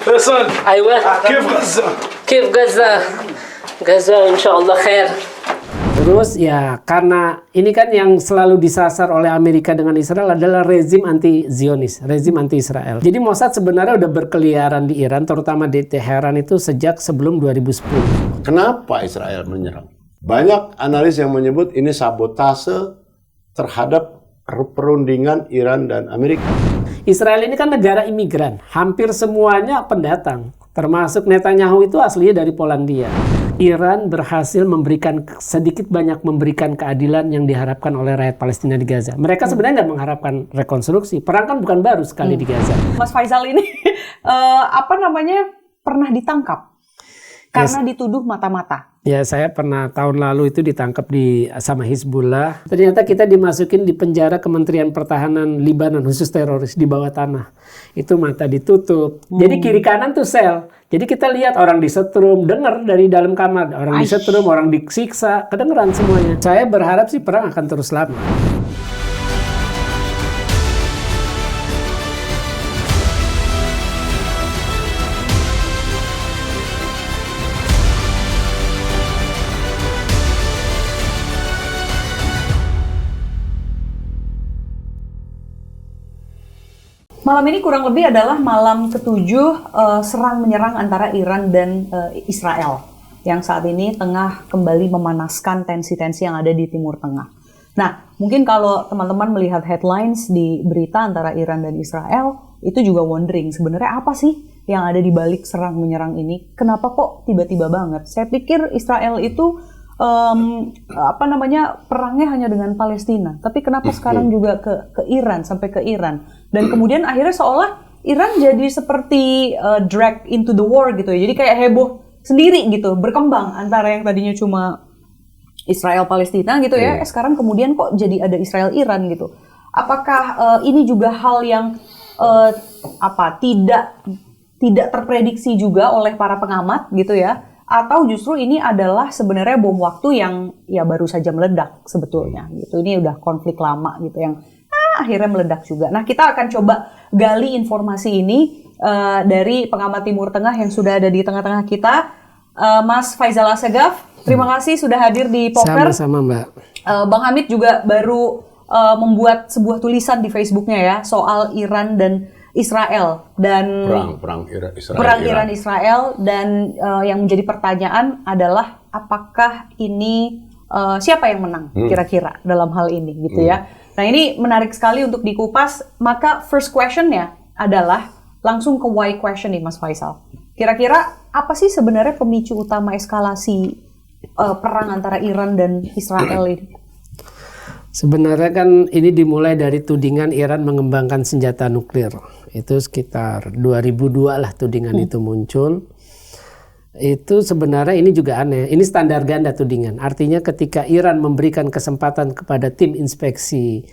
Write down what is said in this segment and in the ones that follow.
حسن أيوة. كيف غزة؟ كيف غزة؟ غزة إن شاء الله خير. Terus ya karena ini kan yang selalu disasar oleh Amerika dengan Israel adalah rezim anti-Zionis, rezim anti-Israel. Jadi Mossad sebenarnya udah berkeliaran di Iran, terutama di Teheran itu sejak sebelum 2010. Kenapa Israel menyerang? Banyak analis yang menyebut ini sabotase terhadap perundingan Iran dan Amerika. Israel ini kan negara imigran, hampir semuanya pendatang. Termasuk Netanyahu itu aslinya dari Polandia. Iran berhasil memberikan sedikit banyak memberikan keadilan yang diharapkan oleh rakyat Palestina di Gaza. Mereka sebenarnya nggak mengharapkan rekonstruksi. Perang kan bukan baru sekali di Gaza. Mas Faisal ini pernah ditangkap karena dituduh mata-mata. Ya, saya pernah tahun lalu itu ditangkap sama Hizbullah. Ternyata kita dimasukin di penjara Kementerian Pertahanan Libanon khusus teroris di bawah tanah. Itu mata ditutup. Jadi kiri kanan tuh sel. Jadi kita lihat orang disetrum, dengar dari dalam kamar. Orang disetrum, orang disiksa, kedengeran semuanya. Saya berharap sih perang akan terus lama. Malam ini kurang lebih adalah malam ketujuh serang menyerang antara Iran dan Israel yang saat ini tengah kembali memanaskan tensi-tensi yang ada di Timur Tengah. Nah, mungkin kalau teman-teman melihat headlines di berita antara Iran dan Israel, itu juga wondering sebenarnya apa sih yang ada di balik serang menyerang ini? Kenapa kok tiba-tiba banget? Saya pikir Israel itu perangnya hanya dengan Palestina, tapi kenapa sekarang juga ke Iran, sampai ke Iran, dan kemudian akhirnya seolah Iran jadi seperti drag into the war gitu ya, jadi kayak heboh sendiri gitu, berkembang antara yang tadinya cuma Israel Palestina gitu ya, sekarang kemudian kok jadi ada Israel Iran gitu. Apakah ini juga hal yang tidak terprediksi juga oleh para pengamat gitu ya? Atau justru ini adalah sebenarnya bom waktu yang ya baru saja meledak sebetulnya gitu. Ini udah konflik lama gitu yang akhirnya meledak juga. Nah, kita akan coba gali informasi ini dari pengamat Timur Tengah yang sudah ada di tengah-tengah kita, Mas Faisal Assegaf. Terima kasih sudah hadir di Poker. Sama-sama, Mbak. Bang Hamid juga baru membuat sebuah tulisan di Facebooknya ya soal Iran dan Israel dan perang Iran Israel dan yang menjadi pertanyaan adalah apakah ini siapa yang menang kira-kira dalam hal ini gitu ya. Nah, ini menarik sekali untuk dikupas. Maka first question-nya adalah langsung ke why question nih Mas Faisal. Kira-kira apa sih sebenarnya pemicu utama eskalasi perang antara Iran dan Israel ini? Sebenarnya kan ini dimulai dari tudingan Iran mengembangkan senjata nuklir. Itu sekitar 2002 lah tudingan itu muncul. Itu sebenarnya ini juga aneh. Ini standar ganda tudingan. Artinya ketika Iran memberikan kesempatan kepada tim inspeksi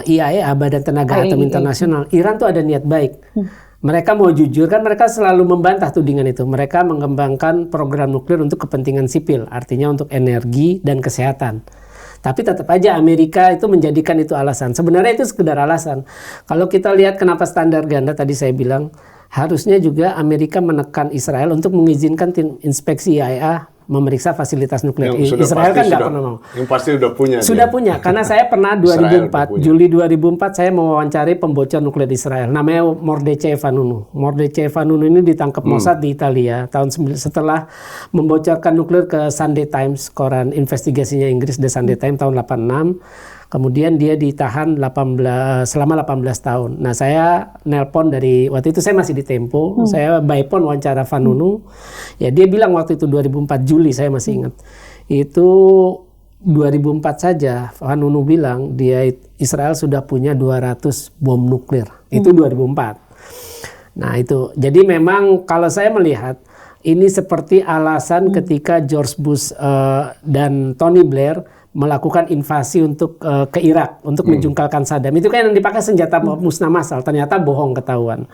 IAEA, Badan Tenaga Atom Internasional, Iran tuh ada niat baik. Mereka mau jujur, kan mereka selalu membantah tudingan itu. Mereka mengembangkan program nuklir untuk kepentingan sipil, artinya untuk energi dan kesehatan. Tapi tetap aja Amerika itu menjadikan itu alasan. Sebenarnya itu sekedar alasan. Kalau kita lihat kenapa standar ganda tadi saya bilang, harusnya juga Amerika menekan Israel untuk mengizinkan tim inspeksi IAEA memeriksa fasilitas nuklir. Israel kan nggak pernah mau. Yang pasti udah punya. Sudah punya, karena saya pernah 2004, Juli 2004 saya mewawancari pembocor nuklir Israel. Namanya Mordechai Vanunu. Mordechai Vanunu ini ditangkap Mossad di Italia setelah membocorkan nuklir ke Sunday Times, koran investigasinya Inggris, The Sunday Times tahun 86. Kemudian dia ditahan selama 18 tahun. Nah, saya nelpon dari waktu itu saya masih di Tempo. Saya by phone wawancara Vanunu. Ya, dia bilang waktu itu 2004 Juli, saya masih ingat. Itu 2004 saja Vanunu bilang Israel sudah punya 200 bom nuklir. Itu 2004. Nah, itu. Jadi memang kalau saya melihat ini seperti alasan ketika George Bush dan Tony Blair melakukan invasi untuk ke Irak untuk menjungkalkan Saddam. Itu kan yang dipakai senjata musnah massal, ternyata bohong ketahuan.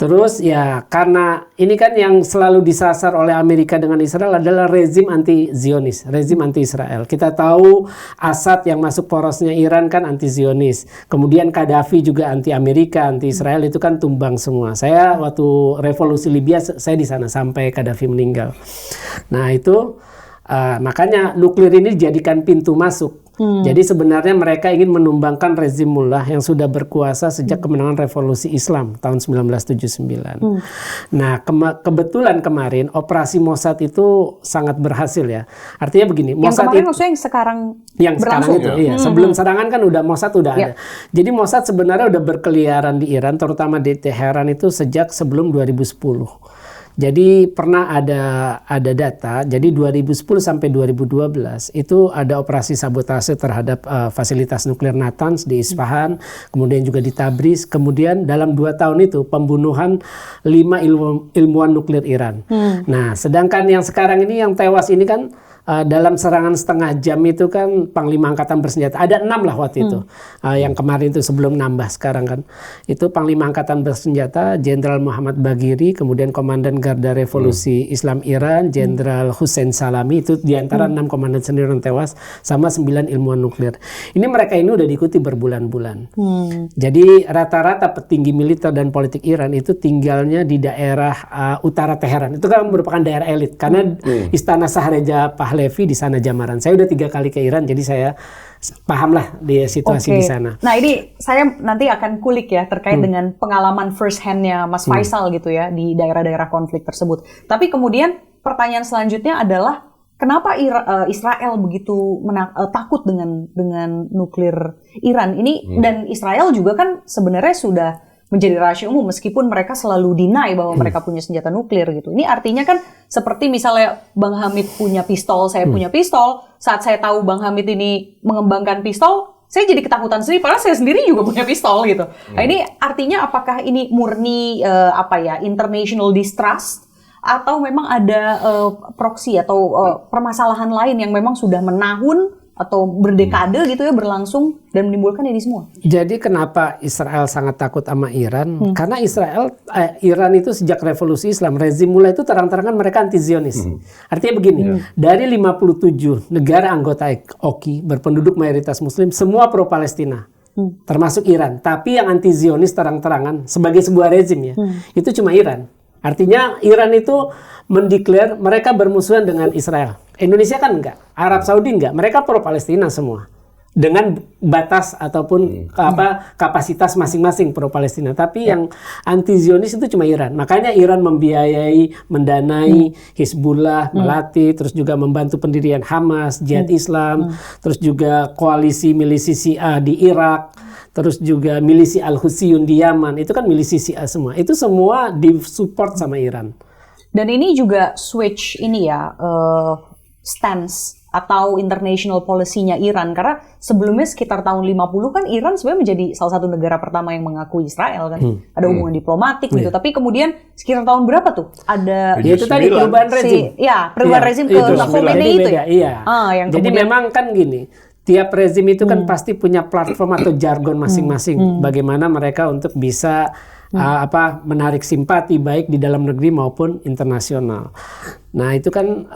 Terus ya karena ini kan yang selalu disasar oleh Amerika dengan Israel adalah rezim anti-Zionis, rezim anti-Israel. Kita tahu Assad yang masuk porosnya Iran kan anti-Zionis. Kemudian Gaddafi juga anti-Amerika, anti-Israel, itu kan tumbang semua. Saya waktu revolusi Libya saya di sana sampai Gaddafi meninggal. Nah itu makanya nuklir ini dijadikan pintu masuk. Jadi sebenarnya mereka ingin menumbangkan rezim mullah yang sudah berkuasa sejak kemenangan revolusi Islam tahun 1979. Nah kebetulan kemarin operasi Mossad itu sangat berhasil ya. Artinya begini, Yang Mossad kemarin maksudnya yang sekarang berlangsung? Sekarang itu, iya. Sebelum serangan kan udah Mossad udah ada. Jadi Mossad sebenarnya udah berkeliaran di Iran, terutama di Teheran itu sejak sebelum 2010. Jadi pernah ada data, jadi 2010 sampai 2012 itu ada operasi sabotase terhadap fasilitas nuklir Natanz di Isfahan, kemudian juga di Tabriz, kemudian dalam 2 tahun itu pembunuhan 5 ilmuwan nuklir Iran. Nah, sedangkan yang sekarang ini yang tewas ini kan dalam serangan setengah jam itu kan Panglima Angkatan Bersenjata. Ada 6 lah waktu itu. Yang kemarin itu sebelum nambah sekarang kan. Itu Panglima Angkatan Bersenjata Jenderal Muhammad Bagheri, kemudian Komandan Garda Revolusi Islam Iran Jenderal Hussein Salami, itu diantara 6 komandan senior yang tewas, sama 9 ilmuwan nuklir. Ini mereka ini udah diikuti berbulan-bulan. Jadi rata-rata petinggi militer dan politik Iran itu tinggalnya di daerah utara Teheran. Itu kan merupakan daerah elit karena Istana Shahreja Pahlavi di sana Jamaran. Saya udah 3 kali ke Iran, jadi saya paham lah di situasi di sana. Nah ini saya nanti akan kulik ya terkait dengan pengalaman first hand-nya Mas Faisal gitu ya di daerah-daerah konflik tersebut. Tapi kemudian pertanyaan selanjutnya adalah kenapa Israel begitu takut dengan nuklir Iran ini, dan Israel juga kan sebenarnya sudah menjadi rahasia umum meskipun mereka selalu deny bahwa mereka punya senjata nuklir gitu. Ini artinya kan seperti misalnya Bang Hamid punya pistol, saya punya pistol. Saat saya tahu Bang Hamid ini mengembangkan pistol, saya jadi ketakutan sendiri padahal saya sendiri juga punya pistol gitu. Nah, ini artinya apakah ini murni international distrust atau memang ada proksi atau permasalahan lain yang memang sudah menahun atau berdekade gitu ya berlangsung dan menimbulkan ini semua? Jadi kenapa Israel sangat takut sama Iran? Karena Iran itu sejak revolusi Islam, rezim mullah itu terang-terangan mereka anti-Zionis. Artinya begini, dari 57 negara anggota OKI berpenduduk mayoritas Muslim, semua pro-Palestina. Termasuk Iran. Tapi yang anti-Zionis terang-terangan sebagai sebuah rezim ya, itu cuma Iran. Artinya Iran itu mendeklar mereka bermusuhan dengan Israel. Indonesia kan enggak, Arab Saudi enggak, mereka pro-Palestina semua. Dengan batas ataupun kapasitas masing-masing pro-Palestina. Tapi yang anti-Zionis itu cuma Iran. Makanya Iran membiayai, mendanai Hizbullah, melatih, terus juga membantu pendirian Hamas, Jihad Islam, terus juga koalisi milisi Syiah di Irak, terus juga milisi Al-Husiyun di Yaman. Itu kan milisi Syiah semua. Itu semua disupport sama Iran. Dan ini juga switch ini ya, stance atau international policy-nya Iran, karena sebelumnya sekitar tahun 50 kan Iran sebenarnya menjadi salah satu negara pertama yang mengakui Israel kan. Ada hubungan diplomatik gitu. Tapi kemudian sekitar tahun berapa tuh? Ada itu tadi perubahan rezim. Perubahan rezim ke Khomeini itu ya. Yang jadi kemudian, memang kan gini, tiap rezim itu kan pasti punya platform atau jargon masing-masing bagaimana mereka untuk bisa menarik simpati baik di dalam negeri maupun internasional. Nah, itu kan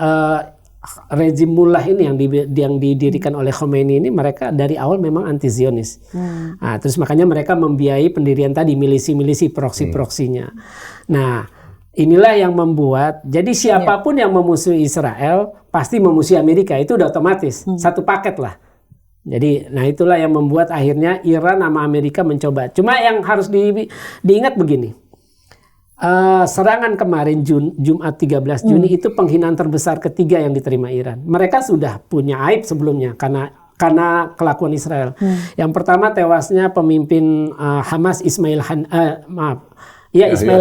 rezim mullah ini yang didirikan oleh Khomeini ini, mereka dari awal memang anti-Zionis. Nah, terus makanya mereka membiayai pendirian tadi milisi-milisi proksi-proksinya. Nah, inilah yang membuat jadi siapapun yang memusuhi Israel pasti memusuhi Amerika, itu udah otomatis satu paket lah. Jadi, nah itulah yang membuat akhirnya Iran sama Amerika mencoba. Cuma yang harus diingat begini. Serangan kemarin Jumat 13 Juni itu penghinaan terbesar ketiga yang diterima Iran. Mereka sudah punya aib sebelumnya karena kelakuan Israel. Yang pertama tewasnya pemimpin Hamas Ismail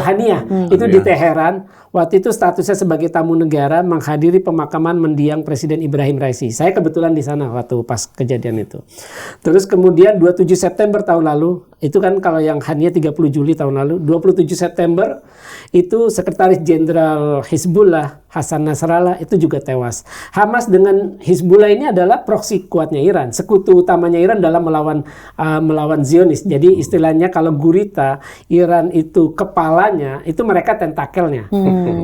Haniyah itu di Teheran. Waktu itu statusnya sebagai tamu negara menghadiri pemakaman mendiang Presiden Ibrahim Raisi. Saya kebetulan di sana waktu pas kejadian itu. Terus kemudian 27 September tahun lalu, itu kan kalau yang Haniyah 30 Juli tahun lalu, 27 September itu Sekretaris Jenderal Hizbullah Hasan Nasrallah itu juga tewas. Hamas dengan Hizbullah ini adalah proksi kuatnya Iran, sekutu utamanya Iran dalam melawan Zionis. Jadi istilahnya kalau gurita, Iran itu kepalanya itu mereka tentakelnya.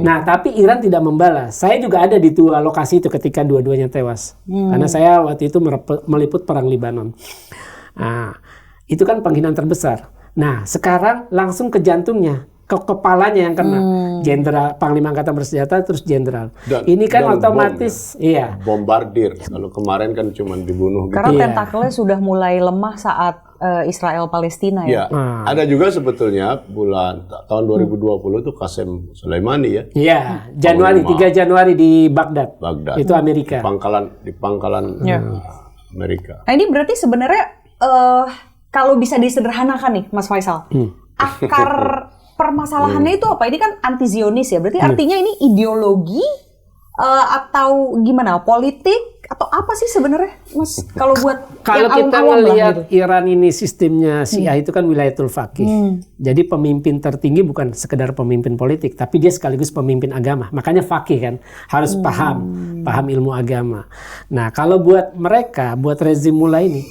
Nah, tapi Iran tidak membalas. Saya juga ada di dua lokasi itu ketika dua-duanya tewas. Karena saya waktu itu meliput perang Libanon. Nah, itu kan penghinaan terbesar. Nah, sekarang langsung ke jantungnya, ke kepalanya yang kena. Jenderal, Panglima Angkatan Bersenjata, terus jenderal. Ini kan otomatis, iya. Bombardir. Kalau kemarin kan cuma dibunuh. Karena gitu. tentakelnya sudah mulai lemah saat Israel Palestina ya. Ada juga sebetulnya tahun 2020 itu Qasem Soleimani ya. Iya, Januari 3 Januari di Baghdad. Itu Amerika. Di pangkalan Amerika. Nah, ini berarti sebenarnya kalau bisa disederhanakan nih, Mas Faisal, akar permasalahannya itu apa? Ini kan anti Zionis ya. Berarti artinya ini ideologi atau gimana? Politik atau apa sih sebenarnya, Mas? Kalau buat kalau yang kita awam-awam melihat gitu. Iran ini sistemnya Syiah itu kan wilayatul faqih. Jadi pemimpin tertinggi bukan sekedar pemimpin politik, tapi dia sekaligus pemimpin agama. Makanya faqih kan harus paham ilmu agama. Nah, kalau buat mereka, buat rezim mulai ini,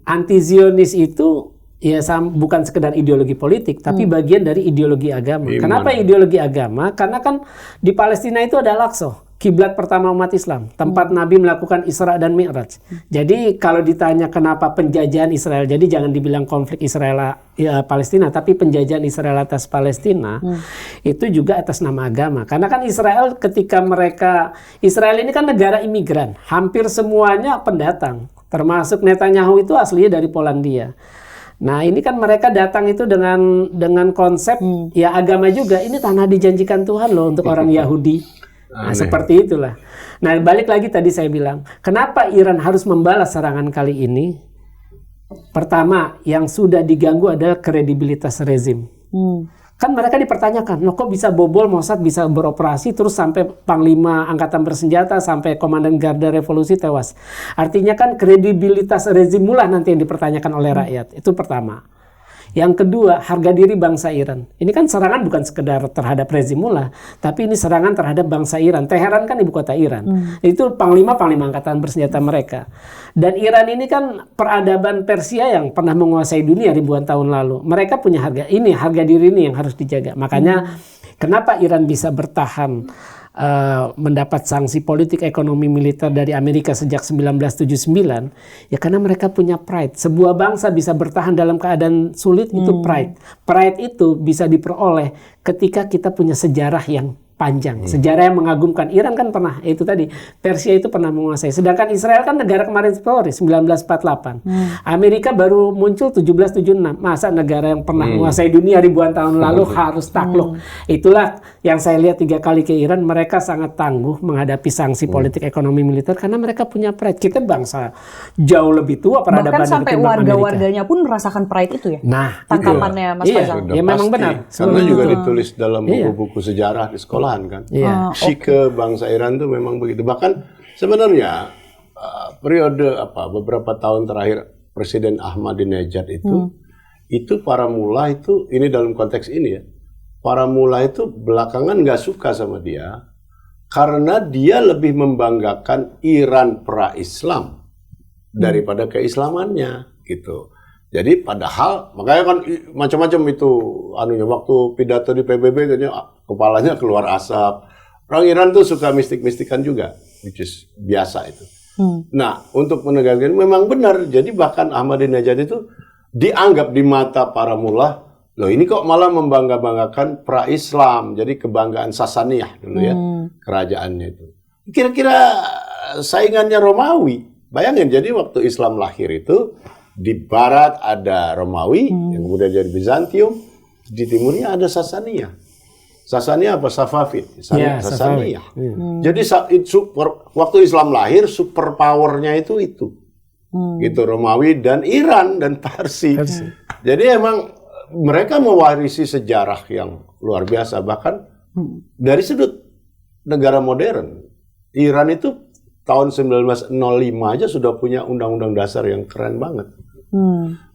anti Zionis itu ya bukan sekedar ideologi politik, tapi bagian dari ideologi agama. Kenapa ideologi agama? Karena kan di Palestina itu ada Al-Aqsa, kiblat pertama umat Islam, tempat Nabi melakukan Isra dan Mi'raj. Jadi kalau ditanya kenapa penjajahan Israel, jadi jangan dibilang konflik Israel Palestina, tapi penjajahan Israel atas Palestina itu juga atas nama agama. Karena kan Israel ketika Israel ini kan negara imigran, hampir semuanya pendatang, termasuk Netanyahu itu aslinya dari Polandia. Nah, ini kan mereka datang itu dengan konsep ya agama juga. Ini tanah dijanjikan Tuhan loh untuk orang Yahudi. Nah, seperti itulah. Nah, balik lagi tadi saya bilang, kenapa Iran harus membalas serangan kali ini? Pertama, yang sudah diganggu adalah kredibilitas rezim. Kan mereka dipertanyakan, loh kok bisa bobol Mossad bisa beroperasi terus sampai Panglima Angkatan Bersenjata sampai Komandan Garda Revolusi tewas. Artinya kan kredibilitas rezim mula nanti yang dipertanyakan oleh rakyat. Itu pertama. Yang kedua, harga diri bangsa Iran. Ini kan serangan bukan sekedar terhadap rezim mula, tapi ini serangan terhadap bangsa Iran. Teheran kan ibu kota Iran. Itu Panglima Angkatan Bersenjata mereka. Dan Iran ini kan peradaban Persia yang pernah menguasai dunia ribuan tahun lalu. Mereka punya harga diri ini yang harus dijaga. Makanya kenapa Iran bisa bertahan mendapat sanksi politik, ekonomi, militer dari Amerika sejak 1979, ya karena mereka punya pride. Sebuah bangsa bisa bertahan dalam keadaan sulit itu pride. Pride itu bisa diperoleh ketika kita punya sejarah yang panjang, sejarah yang mengagumkan. Iran kan pernah, itu tadi, Persia itu pernah menguasai. Sedangkan Israel kan negara kemarin seperti 1948. Amerika baru muncul 1776. Masa negara yang pernah menguasai dunia ribuan tahun lalu harus takluk. Itulah yang saya lihat 3 kali ke Iran, mereka sangat tangguh menghadapi sanksi politik, ekonomi, militer karena mereka punya pride. Kita bangsa jauh lebih tua peradaban bahkan sampai warga-warganya pun merasakan pride itu ya. Nah, tangkapannya Mas Faisal. Ya memang benar. Karena juga ditulis dalam buku-buku sejarah di sekolah kan. Syike bangsa Iran itu memang begitu. Bahkan sebenarnya beberapa tahun terakhir Presiden Ahmadinejad itu para mula itu, ini dalam konteks ini ya, para mula itu belakangan nggak suka sama dia karena dia lebih membanggakan Iran pra-Islam daripada keislamannya gitu. Jadi padahal makanya kan macam-macam itu waktu pidato di PBB kepalanya keluar asap. Orang Iran tuh suka mistik-mistikan juga, which is biasa itu. Nah, untuk menegakkan memang benar. Jadi bahkan Ahmadinejad itu dianggap di mata para mullah, loh ini kok malah membangga-banggakan pra-Islam. Jadi kebanggaan Sasaniyah dulu ya, kerajaannya itu. Kira-kira saingannya Romawi. Bayangin, jadi waktu Islam lahir itu di barat ada Romawi, yang kemudian jadi Bizantium, di timurnya ada Sasaniyah. Sasaniyah apa? Safavid. Sasaniyah. Jadi waktu Islam lahir, super powernya itu. Gitu, Romawi dan Iran dan Parsi. Jadi emang mereka mewarisi sejarah yang luar biasa. Bahkan dari sudut negara modern, Iran itu tahun 1905 aja sudah punya undang-undang dasar yang keren banget.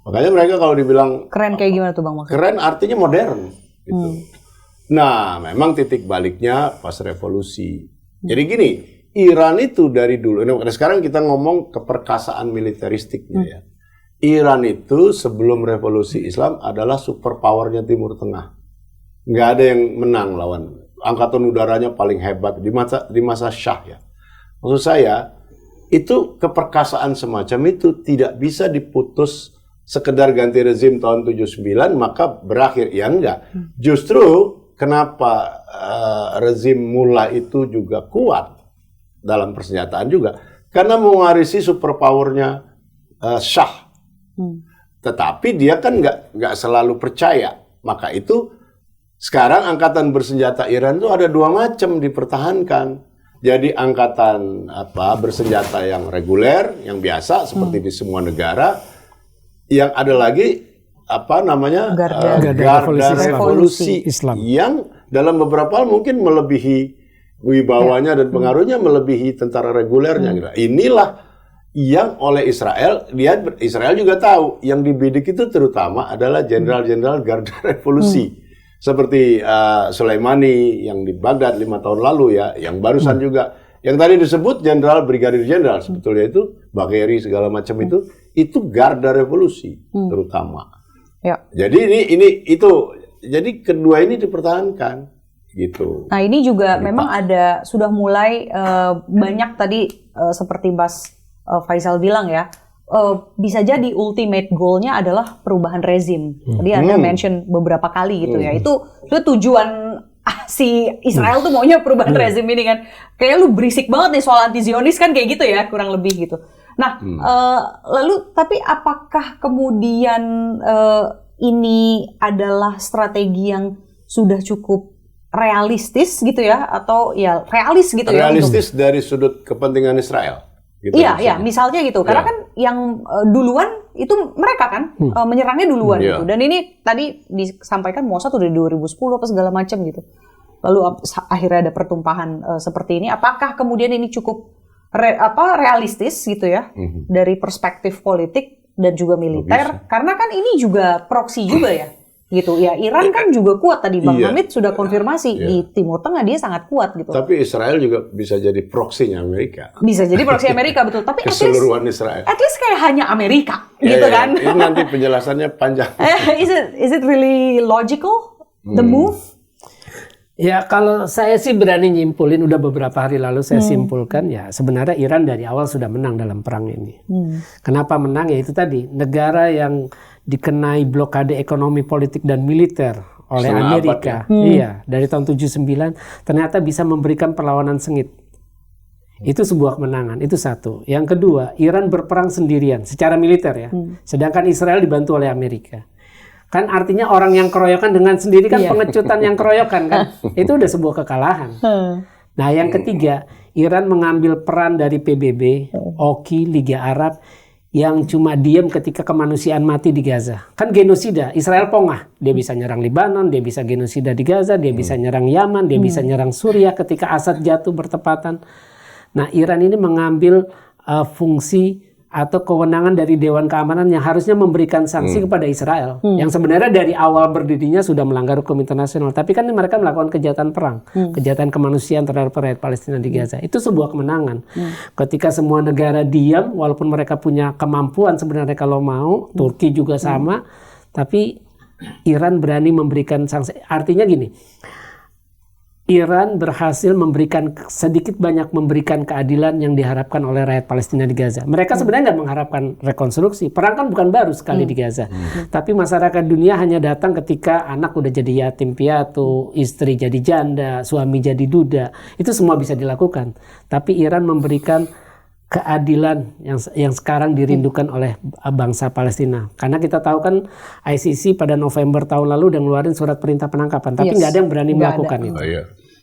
Makanya mereka kalau dibilang keren kayak gimana tuh Bang maksudnya? Keren artinya modern gitu. Nah, memang titik baliknya pas revolusi. Jadi gini, Iran itu dari dulu, sekarang kita ngomong keperkasaan militeristiknya ya. Iran itu sebelum revolusi Islam adalah superpowernya Timur Tengah. nggak ada yang menang lawan. Angkatan udaranya paling hebat di masa Shah ya. Maksud saya, itu keperkasaan semacam itu tidak bisa diputus sekedar ganti rezim tahun 79 maka berakhir. Ya enggak. Justru kenapa rezim Mullah itu juga kuat dalam persenjataan juga. Karena mewarisi superpowernya Shah. Tetapi dia kan nggak selalu percaya. Maka itu sekarang angkatan bersenjata Iran itu ada dua macam dipertahankan. Jadi angkatan bersenjata yang reguler, yang biasa seperti di semua negara. Yang ada lagi Garda Revolusi Islam. Yang dalam beberapa hal mungkin melebihi wibawanya dan pengaruhnya melebihi tentara regulernya. Gitu. Inilah yang oleh Israel juga tahu yang dibidik itu terutama adalah jenderal-jenderal Garda Revolusi. Seperti Soleimani yang di Baghdad 5 tahun lalu ya, yang barusan juga, yang tadi disebut jenderal, brigadir jenderal, sebetulnya itu Bagheri segala macam itu Garda Revolusi terutama. Ya. Jadi jadi kedua ini dipertahankan gitu. Nah ini juga memang sudah mulai banyak tadi seperti Mas Faisal bilang ya. Bisa jadi ultimate goal-nya adalah perubahan rezim. Tadi Anda mention beberapa kali gitu ya. Itu tujuan si Israel tuh maunya perubahan rezim ini kan. Kayak lu berisik banget nih soal anti-Zionis kan kayak gitu ya, kurang lebih gitu. Nah, lalu tapi apakah kemudian ini adalah strategi yang sudah cukup realistis gitu ya, atau ya realis gitu ya? Realistis dari sudut kepentingan Israel. Gitu iya, misalnya gitu. Karena kan yang duluan itu mereka kan menyerangnya duluan gitu. Dan ini tadi disampaikan Mossad udah 2010 apa segala macam gitu. Lalu akhirnya ada pertumpahan seperti ini. Apakah kemudian ini cukup realistis gitu ya dari perspektif politik dan juga militer? Karena kan ini juga proksi juga ya. Gitu ya, Iran kan juga kuat tadi Bang Hamid sudah konfirmasi di Timur Tengah dia sangat kuat gitu. Tapi Israel juga bisa jadi proksinya Amerika. Bisa jadi proksi Amerika betul. Tapi keseluruhan Israel. At least kayak hanya Amerika gitu kan. Ini nanti penjelasannya panjang. Is it really logical the move? Ya kalau saya sih berani nyimpulin, udah beberapa hari lalu saya simpulkan ya sebenarnya Iran dari awal sudah menang dalam perang ini. Kenapa menang? Ya itu tadi, negara yang dikenai blokade ekonomi, politik dan militer oleh Amerika. Iya, dari tahun 79 ternyata bisa memberikan perlawanan sengit. Itu sebuah kemenangan, itu satu. Yang kedua, Iran berperang sendirian secara militer ya. Sedangkan Israel dibantu oleh Amerika. Kan artinya orang yang keroyokan dengan sendiri kan pengecutan yang keroyokan kan. Itu udah sebuah kekalahan. Nah yang ketiga, Iran mengambil peran dari PBB, OKI, Liga Arab yang cuma diam ketika kemanusiaan mati di Gaza. Kan genosida, Israel pongah. Dia bisa nyerang Lebanon, dia bisa genosida di Gaza, dia bisa nyerang Yaman, dia bisa nyerang Suriah ketika Assad jatuh bertepatan. Nah Iran ini mengambil fungsi atau kewenangan dari Dewan Keamanan yang harusnya memberikan sanksi kepada Israel. Yang sebenarnya dari awal berdirinya sudah melanggar hukum internasional. Tapi kan mereka melakukan kejahatan perang, kejahatan kemanusiaan terhadap rakyat Palestina di Gaza. Itu sebuah kemenangan. Ketika semua negara diam, walaupun mereka punya kemampuan sebenarnya kalau mau, Turki juga sama, tapi Iran berani memberikan sanksi. Artinya gini, Iran berhasil memberikan sedikit banyak memberikan keadilan yang diharapkan oleh rakyat Palestina di Gaza. Mereka sebenarnya nggak mengharapkan rekonstruksi. Perang kan bukan baru sekali di Gaza. Tapi masyarakat dunia hanya datang ketika anak udah jadi yatim piatu, istri jadi janda, suami jadi duda. Itu semua bisa dilakukan. Tapi Iran memberikan keadilan yang sekarang dirindukan oleh bangsa Palestina. Karena kita tahu kan ICC pada November tahun lalu udah ngeluarin surat perintah penangkapan. Tapi nggak ada yang berani melakukan itu.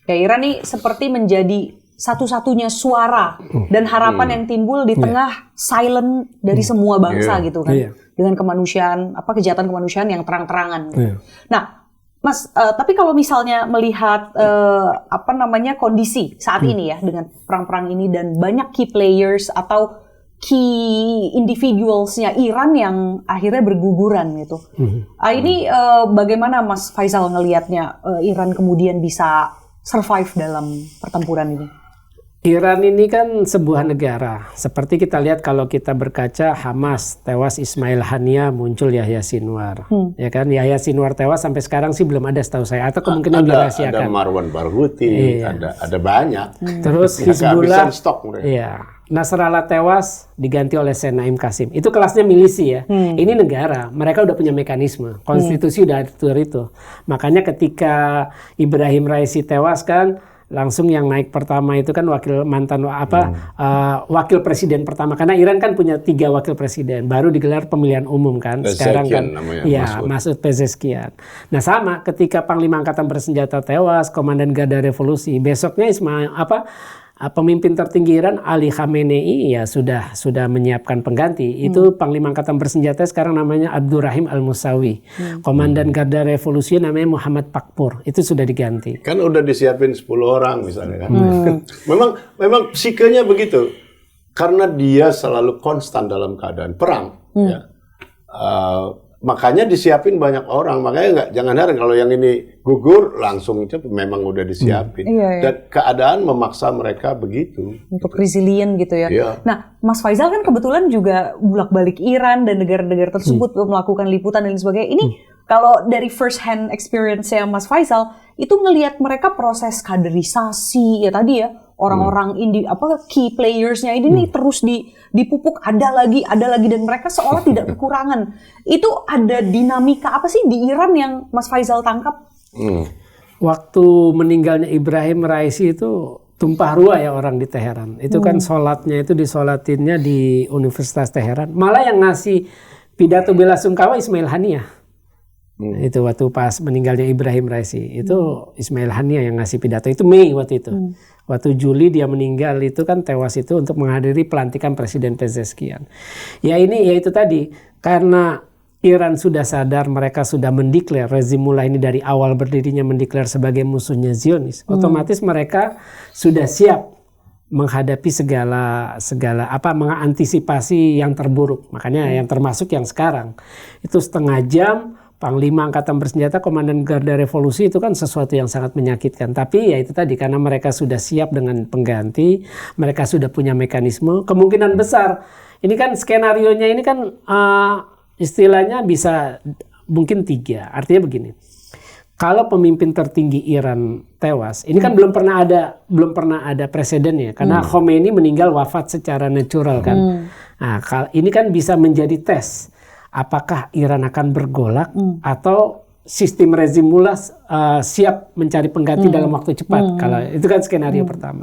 Ya Iran nih seperti menjadi satu-satunya suara dan harapan yang timbul di tengah silent dari semua bangsa gitu kan. Dengan kemanusiaan, kejahatan kemanusiaan yang terang-terangan. Gitu. Nah, Mas, tapi kalau misalnya melihat kondisi saat ini ya dengan perang-perang ini dan banyak key players atau key individualsnya Iran yang akhirnya berguguran gitu. Ini bagaimana Mas Faisal ngelihatnya Iran kemudian bisa survive dalam pertempuran ini? Iran ini kan sebuah negara. Seperti kita lihat kalau kita berkaca Hamas tewas Ismail Haniyah, muncul Yahya Sinwar. Ya kan, Yahya Sinwar tewas sampai sekarang sih belum ada setahu saya, atau kemungkinan dirahasiakan. Ada Marwan Barghouti, ada banyak. Terus Mereka Hizbullah, habisan stok mereka. iya. Nasrallah tewas diganti oleh Naim Qasim. Itu kelasnya milisi ya. Ini negara, mereka udah punya mekanisme. Konstitusi udah atur itu. Makanya ketika Ibrahim Raisi tewas kan, langsung yang naik pertama itu kan wakil presiden pertama, karena Iran kan punya 3 wakil presiden, baru digelar pemilihan umum kan. Sekarang kan ya Masoud Pezeshkian. Nah sama ketika Panglima Angkatan Bersenjata tewas, Komandan Garda Revolusi, besoknya pemimpin tertinggi Iran Ali Khamenei ya sudah menyiapkan pengganti. Itu Panglima Angkatan Bersenjata sekarang namanya Abdurrahim Al-Musawi. Komandan Garda Revolusi namanya Muhammad Pakpur. Itu sudah diganti. Kan udah disiapin 10 orang misalnya kan. memang psikenya begitu. Karena dia selalu konstan dalam keadaan perang ya. Makanya disiapin banyak orang, makanya jangan heran kalau yang ini gugur langsung memang udah disiapin. Dan keadaan memaksa mereka begitu. Untuk resilient gitu ya. Iya. Nah, Mas Faisal kan kebetulan juga bolak-balik Iran dan negara-negara tersebut melakukan liputan dan sebagainya. Ini kalau dari first hand experience-nya Mas Faisal, itu ngelihat mereka proses kaderisasi ya tadi ya. Orang-orang key players-nya ini nih terus dipupuk ada lagi dan mereka seolah tidak kekurangan. Itu ada dinamika apa sih di Iran yang Mas Faisal tangkap? Waktu meninggalnya Ibrahim Raisi itu tumpah ruah ya orang di Teheran. Itu kan sholatnya itu disolatinnya di Universitas Teheran. Malah yang ngasih pidato bela sungkawa Ismail Haniyah. Itu waktu pas meninggalnya Ibrahim Raisi. Itu Ismail Haniyah yang ngasih pidato. Itu Mei waktu itu. Waktu Juli dia meninggal itu kan tewas itu untuk menghadiri pelantikan Presiden Pezeshkian. Ya itu tadi. Karena Iran sudah sadar, mereka sudah mendeklar, rezim Mullah ini dari awal berdirinya mendeklar sebagai musuhnya Zionis. Otomatis mereka sudah siap menghadapi segala mengantisipasi yang terburuk. Makanya yang termasuk yang sekarang. Itu setengah jam Panglima Angkatan Bersenjata, Komandan Garda Revolusi itu kan sesuatu yang sangat menyakitkan. Tapi ya itu tadi, karena mereka sudah siap dengan pengganti, mereka sudah punya mekanisme, kemungkinan besar. Ini kan skenarionya ini kan istilahnya bisa mungkin 3. Artinya begini, kalau pemimpin tertinggi Iran tewas, ini kan belum pernah ada presidennya, karena Khomeini meninggal wafat secara natural kan. Nah, ini kan bisa menjadi tes. Apakah Iran akan bergolak atau sistem rezim Mullah siap mencari pengganti dalam waktu cepat? Kalau itu kan skenario pertama.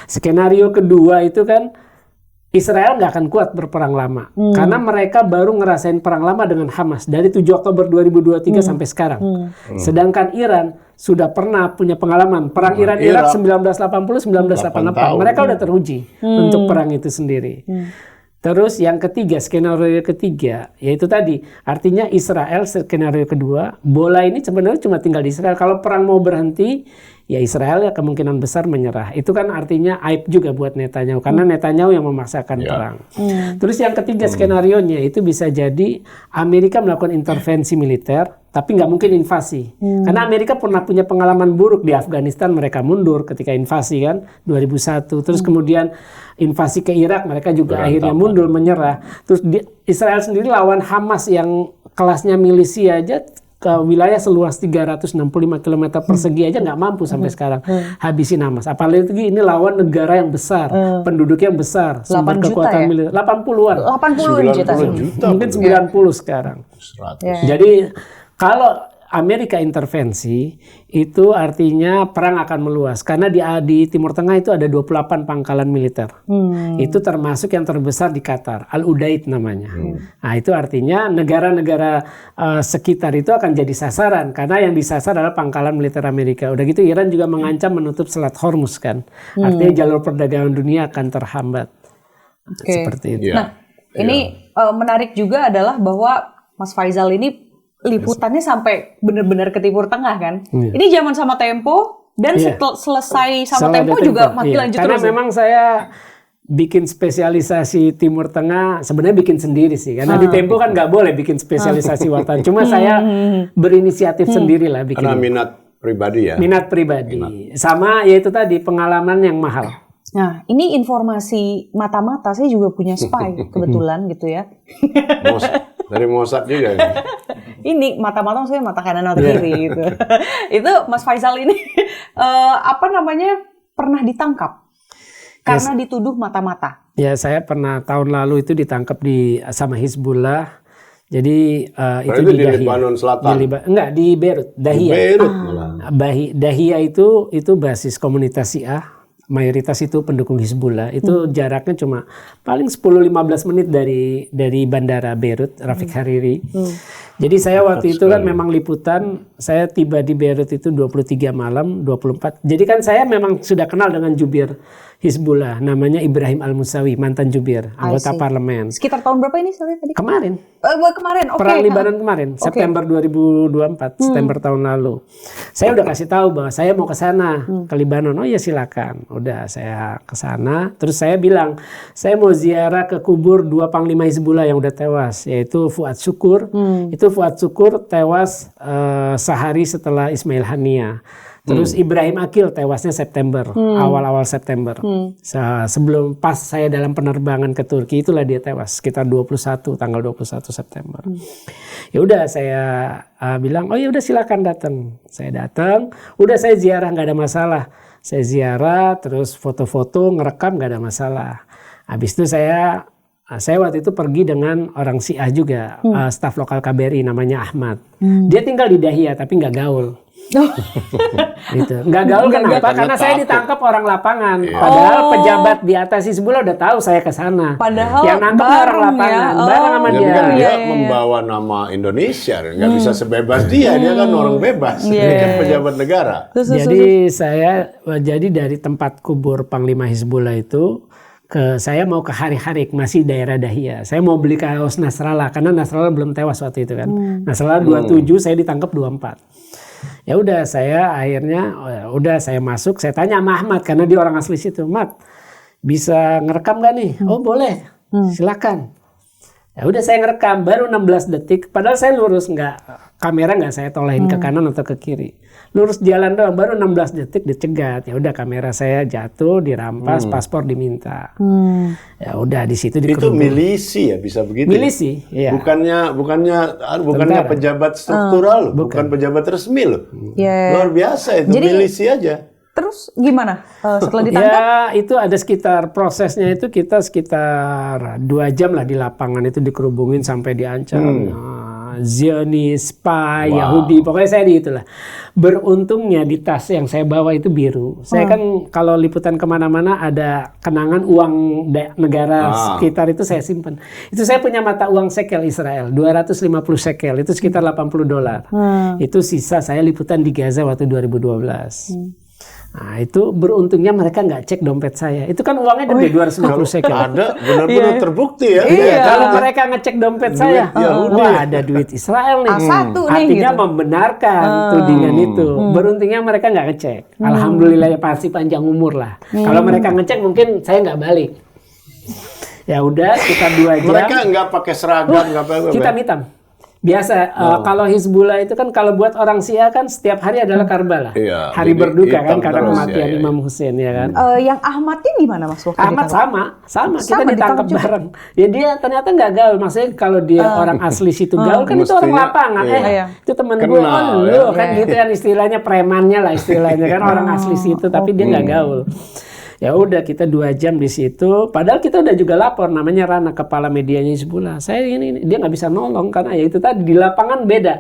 Skenario kedua itu kan Israel nggak akan kuat berperang lama karena mereka baru ngerasain perang lama dengan Hamas dari 7 Oktober 2023 sampai sekarang. Sedangkan Iran sudah pernah punya pengalaman perang Iran-Irak 1980-1988. Mereka udah teruji untuk perang itu sendiri. Terus yang ketiga, skenario ketiga, yaitu tadi, artinya Israel skenario kedua, bola ini sebenarnya cuma tinggal di Israel. Kalau perang mau berhenti, ya Israel ya kemungkinan besar menyerah. Itu kan artinya aib juga buat Netanyahu, karena Netanyahu yang memaksakan perang. Terus yang ketiga skenarionya itu bisa jadi Amerika melakukan intervensi militer, tapi nggak mungkin invasi. Karena Amerika pernah punya pengalaman buruk di Afghanistan, mereka mundur ketika invasi kan, 2001. Terus kemudian invasi ke Irak, mereka juga akhirnya mundur, menyerah. Terus Israel sendiri lawan Hamas yang kelasnya milisi aja, ke wilayah seluas 365 km persegi aja nggak mampu sampai sekarang habisin Hamas. Apalagi ini lawan negara yang besar, penduduknya yang besar, sumber kekuatan militer 80-an. 80 juta. Mungkin 90 sekarang. 100. Jadi kalau Amerika intervensi, itu artinya perang akan meluas. Karena di Timur Tengah itu ada 28 pangkalan militer. Itu termasuk yang terbesar di Qatar, Al-Udaid namanya. Nah itu artinya negara-negara sekitar itu akan jadi sasaran. Karena yang disasar adalah pangkalan militer Amerika. Udah gitu Iran juga mengancam menutup Selat Hormuz kan. Artinya jalur perdagangan dunia akan terhambat. Seperti itu. Nah ini menarik juga adalah bahwa Mas Faisal ini liputannya sampai benar-benar ke Timur Tengah kan. Ini zaman sama Tempo dan selesai sama Tempo juga masih lanjut karena terus. Karena memang saya bikin spesialisasi Timur Tengah sebenarnya bikin sendiri sih. Karena di Tempo kan nggak boleh bikin spesialisasi wartawan. Cuma saya berinisiatif sendiri lah bikin. Karena minat pribadi ya. Minat pribadi. Sama yaitu tadi pengalaman yang mahal. Nah, ini informasi mata-mata, saya juga punya spy kebetulan gitu ya. Dari Mossad juga. Ini mata-mata saya mata kanan mata kiri gitu. Itu Mas Faisal ini pernah ditangkap karena dituduh mata-mata. Ya, saya pernah tahun lalu itu ditangkap sama Hizbullah. Jadi itu di Lebanon Selatan. Enggak, di Beirut, Dahiyah. Beirut Dahiyah itu basis komunitas Syiah. Mayoritas itu pendukung Hizbullah. Itu jaraknya cuma paling 10-15 menit dari bandara Beirut, Rafiq Hariri. Jadi saya waktu itu kan memang liputan, saya tiba di Beirut itu 23 malam, 24. Jadi kan saya memang sudah kenal dengan jubir Hizbullah, namanya Ibrahim Al-Musawi, mantan jubir, anggota parlemen. Sekitar tahun berapa ini tadi? Kemarin. Kemarin, oke. Perang Libanon kemarin, September 2024, September tahun lalu. Saya udah kasih tahu bahwa saya mau ke sana, ke Libanon. Oh ya silakan. Udah saya ke sana, terus saya bilang, saya mau ziarah ke kubur 2 panglima Hizbullah yang udah tewas, yaitu Fuad Syukur. Itu Fuad Syukur tewas sehari setelah Ismail Haniyah. Terus Ibrahim Aqil tewasnya September, awal-awal September. Sebelum pas saya dalam penerbangan ke Turki, itulah dia tewas, sekitar tanggal 21 September. Ya udah saya bilang, oh ya udah silakan datang. Saya datang, udah saya ziarah nggak ada masalah. Saya ziarah, terus foto-foto, ngerekam nggak ada masalah. Habis itu saya waktu itu pergi dengan orang Syiah juga, staf lokal KBRI namanya Ahmad. Dia tinggal di Dahiyah tapi nggak gaul. Gitu. Nggak gaul kenapa? Karena saya ditangkap orang lapangan. Padahal pejabat di atas Hizbullah udah tahu saya ke sana. Padahal yang nangkep orang lapangan, bareng sama dia. Kan dia membawa nama Indonesia, nggak bisa sebebas dia kan orang bebas. Dia kan pejabat negara. Jadi jadi dari tempat kubur Panglima Hizbullah itu saya mau ke Hari-Harik, masih daerah Dahiyah. Saya mau beli kaos Nasrallah karena Nasrallah belum tewas waktu itu kan. Nasrallah 27, saya ditangkap 24. Ya udah saya masuk, saya tanya sama Ahmad karena dia orang asli situ. Mat, bisa ngerekam gak nih? Oh boleh, silakan. Ya udah saya ngerekam, baru 16 detik. Padahal saya lurus, kamera nggak saya tolehin ke kanan atau ke kiri. Lurus jalan doang, baru 16 detik dicegat. Ya udah kamera saya jatuh, dirampas, paspor diminta. Ya udah di situ Itu milisi ya, bisa begitu. Milisi, ya. Bukannya pejabat struktural, bukan pejabat resmi loh. Luar biasa itu. Jadi, milisi aja. Terus gimana setelah ditangkap? Ya itu ada prosesnya itu kita sekitar 2 jam lah di lapangan itu dikerubungin sampai diancam. Zionis, spy, Yahudi, pokoknya saya di itulah. Beruntungnya di tas yang saya bawa itu biru. Saya kan kalau liputan kemana-mana ada kenangan uang negara sekitar itu saya simpan. Itu saya punya mata uang shekel Israel, 250 shekel, itu sekitar $80. Itu sisa saya liputan di Gaza waktu 2012. Nah itu beruntungnya mereka nggak cek dompet saya. Itu kan uangnya gede 250 shekel. Ada benar-benar terbukti ya. Iya. Kalau mereka ngecek dompet saya, wah ada duit Israel nih. A1 nih. Artinya gitu. Membenarkan tudingan itu. Beruntungnya mereka nggak ngecek. Alhamdulillah ya pasti panjang umur lah. Kalau mereka ngecek mungkin saya nggak balik. Ya udah sekitar 2 jam. Mereka nggak pakai seragam, nggak pakai. Hitam-hitam. Biasa kalau Hizbullah itu kan kalau buat orang Syiah kan setiap hari adalah Karbala. Iya, Hari berduka kan karena terus, kematian Imam Hussein ya kan. Yang Ahmad ini gimana Mas? Ahmad sama kita ditangkap bareng. Ya dia ternyata nggak gaul. Maksudnya kalau dia orang asli situ gaul kan itu orang lapangan. Itu teman gue kan gitu kan istilahnya premannya lah istilahnya kan orang asli situ tapi dia nggak gaul. Ya udah kita 2 jam di situ. Padahal kita udah juga lapor namanya Rana kepala medianya Hizbullah. Saya ini dia nggak bisa nolong karena ya itu tadi di lapangan beda.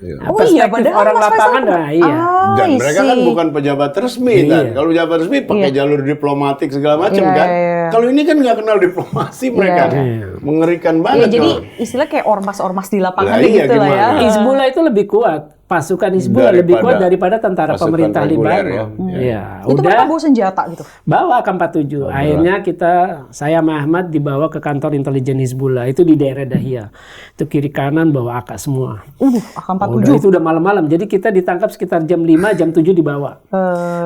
Nah, perspektif orang lapangan dan mereka kan bukan pejabat resmi kan. Kalau pejabat resmi pakai jalur diplomatik segala macam kan. Kalau ini kan nggak kenal diplomasi mereka. Mengerikan banget. Jadi istilah kayak ormas-ormas di lapangan gitu lah ya. Hizbullah itu lebih kuat. Pasukan Hizbullah lebih kuat daripada tentara pemerintah Libanon. Ya. Itu mereka bawa senjata gitu. Bawa AK-47. Akhirnya saya sama Ahmad dibawa ke kantor intelijen Hizbullah itu di daerah Dahiyah. Itu kiri kanan bawa AK semua. AK-47. Itu udah malam-malam. Jadi kita ditangkap sekitar jam 5, jam 7 dibawa.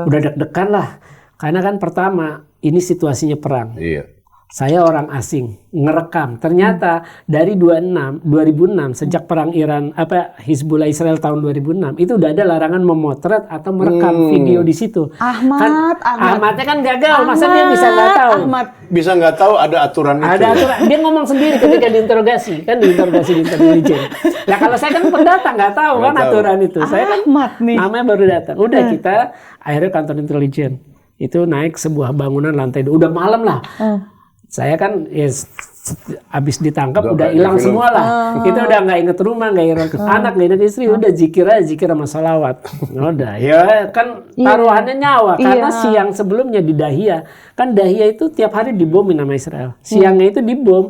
Udah deg-degan lah. Karena kan pertama ini situasinya perang. saya orang asing ngerekam. Ternyata dari 2006 sejak perang Iran Hizbullah Israel tahun 2006 itu udah ada larangan memotret atau merekam video di situ. Ahmadnya kan gagal, masa dia bisa nggak tahu? Bisa nggak tahu ada aturan itu. Ada aturan. Dia ngomong sendiri ketika diinterogasi, kan diinterogasi di intelijen. Nah kalau saya kan pendatang nggak tahu kan aturan itu. Saya kan namanya baru datang. Udah kita akhirnya kantor intelijen itu naik sebuah bangunan lantai 2. Udah malam lah. Saya kan abis ditangkap udah hilang semua lah. Kita udah nggak inget rumah, nggak inget anak, nggak inget istri, udah zikir sama salawat. Udah ya kan taruhannya nyawa. Karena siang sebelumnya di Dahia, kan Dahia itu tiap hari dibomin sama Israel. Siangnya itu dibom.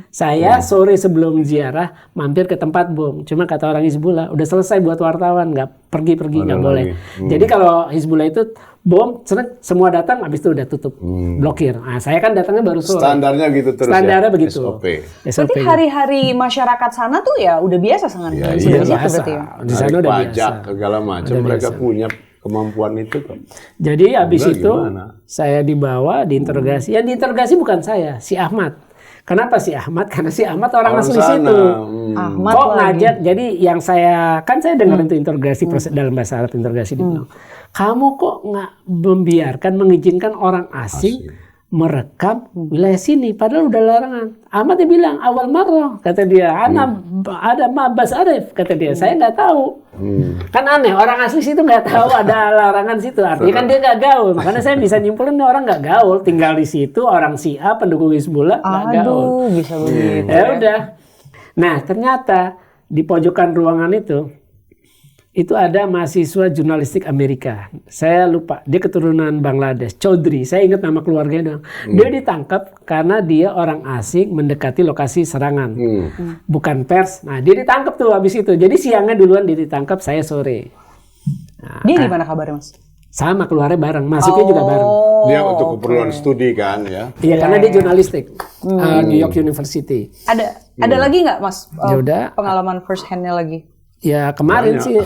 Saya sore sebelum ziarah mampir ke tempat bom. Cuma kata orang Hizbullah udah selesai buat wartawan, nggak pergi nggak boleh. Jadi kalau Hizbullah itu bom, semua datang, habis itu udah tutup, blokir. Nah, saya kan datangnya baru sore. Standarnya gitu terus. Standarnya begitu. SOP. Berarti hari-hari masyarakat sana tuh ya udah biasa sangat. Iya, biasa. Di sana udah pajak, biasa. segala macam mereka punya kemampuan itu kok. Jadi habis itu gimana? saya dibawa diinterogasi. Yang diinterogasi bukan saya, si Ahmad. Kenapa si Ahmad? Karena si Ahmad orang asli situ. Ahmad kok ngajak? Jadi yang saya dengar itu interogasi dalam bahasa Arab interogasi dibilang, kamu kok nggak membiarkan mengizinkan orang asing merekam wilayah sini, padahal udah larangan. Ahmad dia bilang awal marah, kata dia, ada Mabas Arif, kata dia, saya nggak tahu. Kan aneh, orang asli situ nggak tahu ada larangan situ, artinya kan dia nggak gaul. Makanya saya bisa nyimpulin ini orang nggak gaul, tinggal di situ, orang Syiah pendukung Hizbullah nggak gaul. Bisa begitu. Ya udah. Nah ternyata di pojokan ruangan itu ada mahasiswa jurnalistik Amerika. Saya lupa, dia keturunan Bangladesh, Chaudhry. Saya ingat nama keluarganya dong. Dia ditangkap karena dia orang asing mendekati lokasi serangan. Bukan pers. Nah, dia ditangkap tuh habis itu. Jadi siangnya duluan dia ditangkap, saya sore. Nah, dia gimana kabarnya, Mas? Sama, keluarnya bareng, masuknya juga bareng. Dia untuk keperluan studi kan ya. Iya, karena dia jurnalistik. New York University. Ada lagi nggak, Mas? Yaudah. Pengalaman first hand-nya lagi? Ya kemarin sih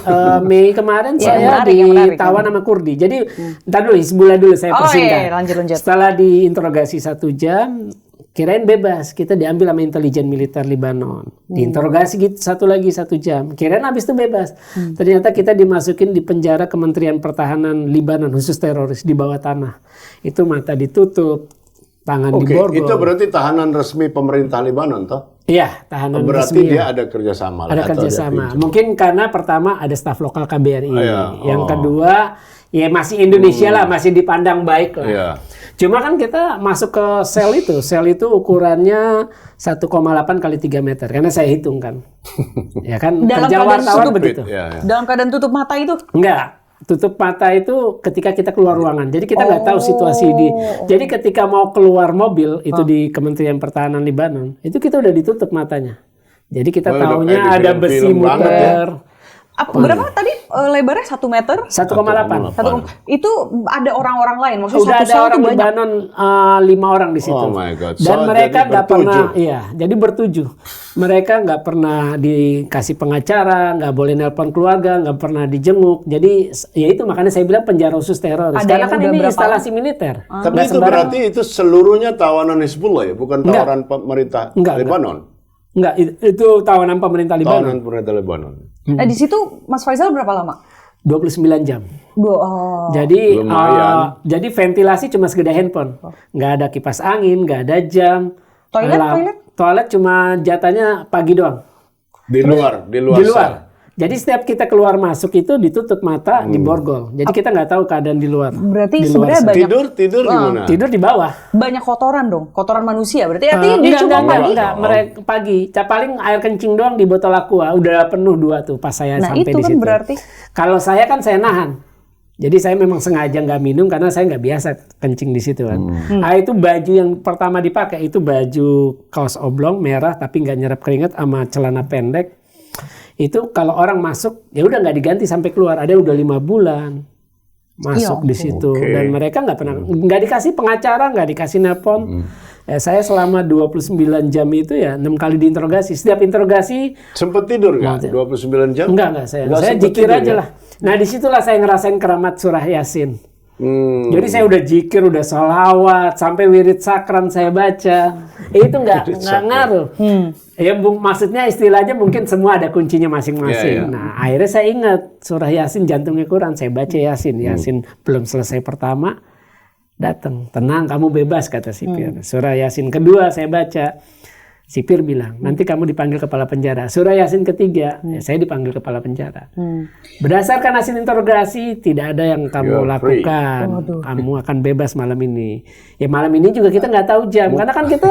Mei kemarin saya ditawan sama Kurdi. Jadi ntar dulu Hizbullah dulu saya persingkat. Lanjut. Setelah diinterogasi 1 jam, kirain bebas. Kita diambil sama intelijen militer Libanon. Diinterogasi gitu 1 jam. Kirain habis itu bebas. Ternyata kita dimasukin di penjara Kementerian Pertahanan Libanon khusus teroris di bawah tanah. Itu mata ditutup, tangan diborgol. Itu berarti tahanan resmi pemerintah Libanon toh? Iya, tahanan berarti resmi. dia ada kerjasama. Ada kerjasama. Mungkin karena pertama ada staf lokal KBRI. Yang kedua, ya masih Indonesia lah, masih dipandang baik lah. Cuma kan kita masuk ke sel itu ukurannya 1,8 kali 3 meter. Karena saya hitung kan. Ya kan, kerja wartawan begitu. Dalam keadaan tutup mata itu? Enggak. Tutup mata itu ketika kita keluar ruangan. Jadi kita nggak tahu situasi Jadi ketika mau keluar mobil itu di Kementerian Pertahanan Libanon, itu kita udah ditutup matanya. Jadi kita taunya ada besi muter. Berapa tadi lebarnya 1 meter? 1,8. Itu ada orang-orang lain, maksudnya udah satu ada orang banyak. Libanon 5 orang di situ. Oh my God. Dan mereka nggak pernah, jadi bertujuh. Mereka nggak pernah dikasih pengacara, nggak boleh nelpon keluarga, nggak pernah dijenguk. Jadi ya itu makanya saya bilang penjara khusus teroris. Karena kan ini instalasi militer. Tapi itu berarti itu seluruhnya tawanan Hizbullah ya, bukan tawanan pemerintah Lebanon. Enggak, itu tawanan pemerintah Libanon. Tawanan pemerintah Lebanon. Nah, di situ Mas Faisal berapa lama? 29 jam. Jadi jadi ventilasi cuma segede handphone. Nggak ada kipas angin, nggak ada jam. Toilet cuma jatahnya pagi doang. Di luar. Jadi setiap kita keluar masuk itu ditutup mata, diborgol. Jadi kita nggak tahu keadaan di luar. Berarti sebenarnya banyak tidur gimana? Tidur di bawah. Banyak kotoran dong, kotoran manusia. Berarti artinya dia cuma pagi. Mereka pagi. Paling air kencing doang di botol aqua. Udah penuh 2 tuh pas saya sampai di situ. Nah itu kan berarti. Kalau saya kan saya nahan. Jadi saya memang sengaja nggak minum karena saya nggak biasa kencing di situ kan. Nah itu baju yang pertama dipakai itu baju kaos oblong merah tapi nggak nyerap keringat sama celana pendek. Itu kalau orang masuk ya udah nggak diganti sampai keluar. Ada udah 5 bulan masuk di situ dan mereka nggak pernah nggak dikasih pengacara, nggak dikasih nelpon. Saya selama 29 jam itu ya 6 kali diinterogasi. Setiap interogasi sempet tidur nggak? 29 jam? Enggak saya zikir aja lah. Nah disitulah saya ngerasain keramat surah Yasin. Jadi saya udah zikir, udah sholawat, sampai wirid sakran saya baca. Itu nggak ngaruh. Ya maksudnya istilahnya mungkin semua ada kuncinya masing-masing. Nah akhirnya saya ingat surah Yasin jantungnya Quran. Saya baca Yasin. Yasin belum selesai pertama, datang. Tenang, kamu bebas kata sipir. Surah Yasin kedua saya baca. Sipir bilang, nanti kamu dipanggil kepala penjara. Surah Yasin ketiga, ya saya dipanggil kepala penjara. Berdasarkan hasil interogasi, tidak ada yang kamu lakukan. Kamu akan bebas malam ini. Ya malam ini juga kita nggak tahu jam, karena kan kita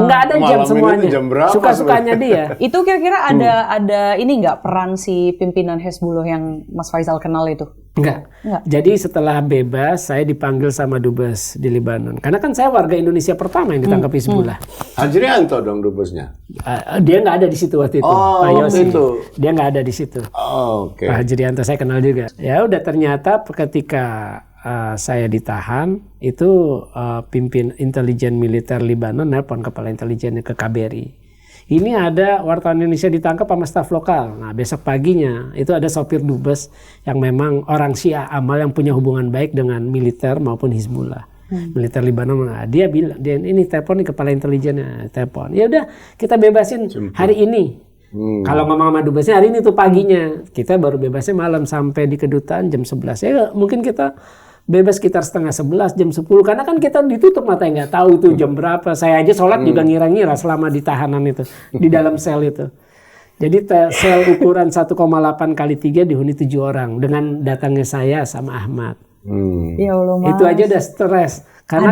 nggak ada jam semuanya. Suka-sukanya dia. Itu kira-kira ada ini nggak peran si pimpinan Hezbollah yang Mas Faisal kenal itu? Enggak. Jadi setelah bebas, saya dipanggil sama Dubes di Lebanon. Karena kan saya warga Indonesia pertama yang ditangkap Hizbullah. Hajrianto dong Dubesnya? Dia nggak ada di situ waktu itu. Pak Yosi. Itu. Dia nggak ada di situ. Pak Hajrianto saya kenal juga. Ya udah ternyata ketika saya ditahan, itu pimpin intelijen militer Lebanon nelpon kepala intelijennya ke KBRI. Ini ada wartawan Indonesia ditangkap sama staf lokal. Nah besok paginya itu ada sopir dubes yang memang orang Syiah amal yang punya hubungan baik dengan militer maupun Hizbullah. Militer Lebanon. Nah, dia bilang, ini telepon nih kepala intelijennya, telepon. Ya udah kita bebasin hari ini. Kalau ngomong sama dubesnya hari ini tuh paginya. Kita baru bebasnya malam sampai di kedutaan jam 11. Ya mungkin kita bebas sekitar setengah 11, jam 10. Karena kan kita ditutup mata, nggak tahu itu jam berapa. Saya aja sholat juga ngira-ngira selama di tahanan itu. Di dalam sel itu. Jadi sel ukuran 1,8 kali 3 dihuni 7 orang. Dengan datangnya saya sama Ahmad. Ya Allah, Mas. Itu aja udah stres. Karena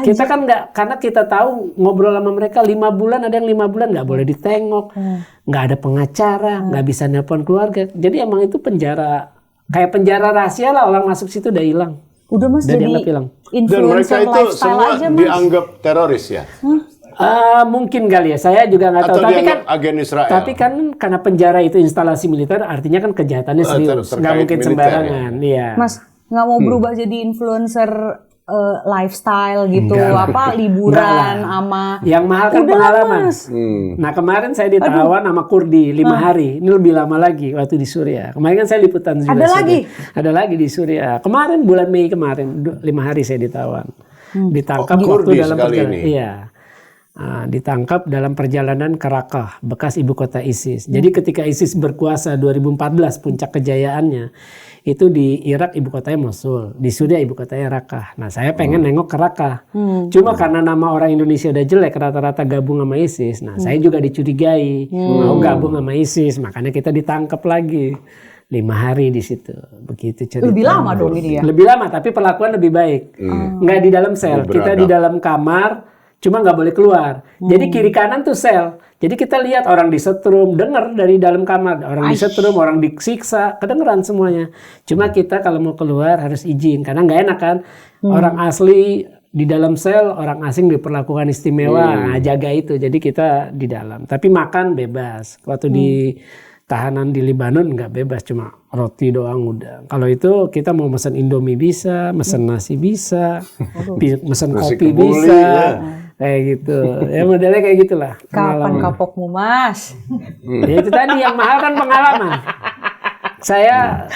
kita kan nggak, karena kita tahu ngobrol sama mereka 5 bulan, ada yang 5 bulan nggak boleh ditengok. Nggak ada pengacara, nggak bisa nelpon keluarga. Jadi emang itu penjara. Kayak penjara rahasia lah, orang masuk situ udah hilang. Udah Mas udah jadi dan mereka itu semua aja, Mas. dianggap teroris ya? Mungkin kali ya, saya juga nggak tahu. Atau Tapi kan agen Israel? Tapi kan karena penjara itu instalasi militer, artinya kan kejahatannya serius, nggak mungkin militer, sembarangan. Ya. Mas nggak mau berubah jadi influencer lifestyle gitu, liburan sama yang mahal kan pengalaman. Nah kemarin saya ditawan sama Kurdi 5 hari. Ini lebih lama lagi waktu di Suriah. Kemarin kan saya liputan juga. Ada lagi di Suriah. Kemarin bulan Mei kemarin 5 hari saya ditawan. Ditangkap waktu dalam perjalanan. Iya. Ditangkap dalam perjalanan ke Raqqa, bekas ibu kota ISIS. Jadi ketika ISIS berkuasa 2014 puncak kejayaannya itu di Irak ibu kotanya Mosul, di Suriah ibu kotanya Raqqa. Nah saya pengen nengok ke Raqqa. Cuma karena nama orang Indonesia udah jelek, rata-rata gabung sama ISIS. Nah saya juga dicurigai mau gabung sama ISIS, makanya kita ditangkap lagi. 5 hari di situ, begitu cerita. Lebih lama dong ini ya? Lebih lama, tapi perlakuan lebih baik. Nggak di dalam sel, kita di dalam kamar. Cuma nggak boleh keluar. Jadi kiri kanan tuh sel. Jadi kita lihat orang disetrum, dengar dari dalam kamar. Orang disetrum, orang disiksa, kedengeran semuanya. Cuma kita kalau mau keluar harus izin. Karena nggak enak kan. Orang asli di dalam sel, orang asing diperlakukan istimewa. Nah, jaga itu. Jadi kita di dalam. Tapi makan bebas. Waktu di tahanan di Lebanon nggak bebas. Cuma roti doang udah. Kalau itu kita mau mesen Indomie bisa, mesen nasi bisa, mesen kopi bisa. Kayak gitu, ya modelnya kayak gitulah. Kapan kapokmu Mas? Ya itu tadi yang mahal kan pengalaman. Saya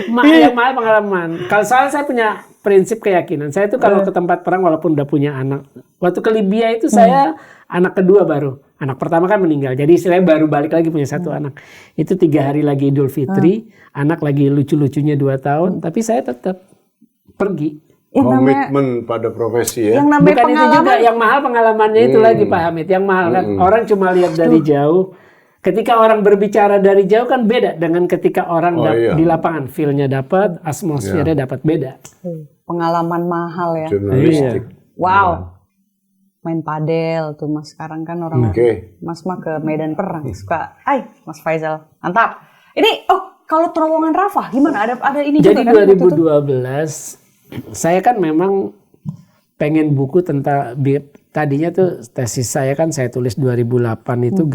yang mahal pengalaman. Kalau soal saya punya prinsip keyakinan. Saya itu kalau ke tempat perang walaupun udah punya anak. Waktu ke Libya itu saya anak kedua baru. Anak pertama kan meninggal. Jadi saya baru balik lagi punya 1 anak. Itu 3 hari lagi Idul Fitri. Anak lagi lucu-lucunya 2 tahun. Tapi saya tetap pergi. Komitmen pada profesi ya. Yang namanya bukan pengalaman. itu juga, yang mahal pengalamannya itu lagi Pak Hamid. Yang mahal kan orang cuma lihat dari jauh. Ketika orang berbicara dari jauh kan beda dengan ketika orang di lapangan. Feel-nya dapat, atmosfernya dapat beda. Pengalaman mahal ya. Jurnalistik. Wow. Main padel tuh Mas. Sekarang kan orang Mas mah ke medan perang suka. Mas Faisal, mantap. Ini kalau terowongan Rafah gimana? Ada ini jadi juga kan? 2012 saya kan memang pengen buku tentang tadinya tuh tesis saya kan saya tulis 2008 itu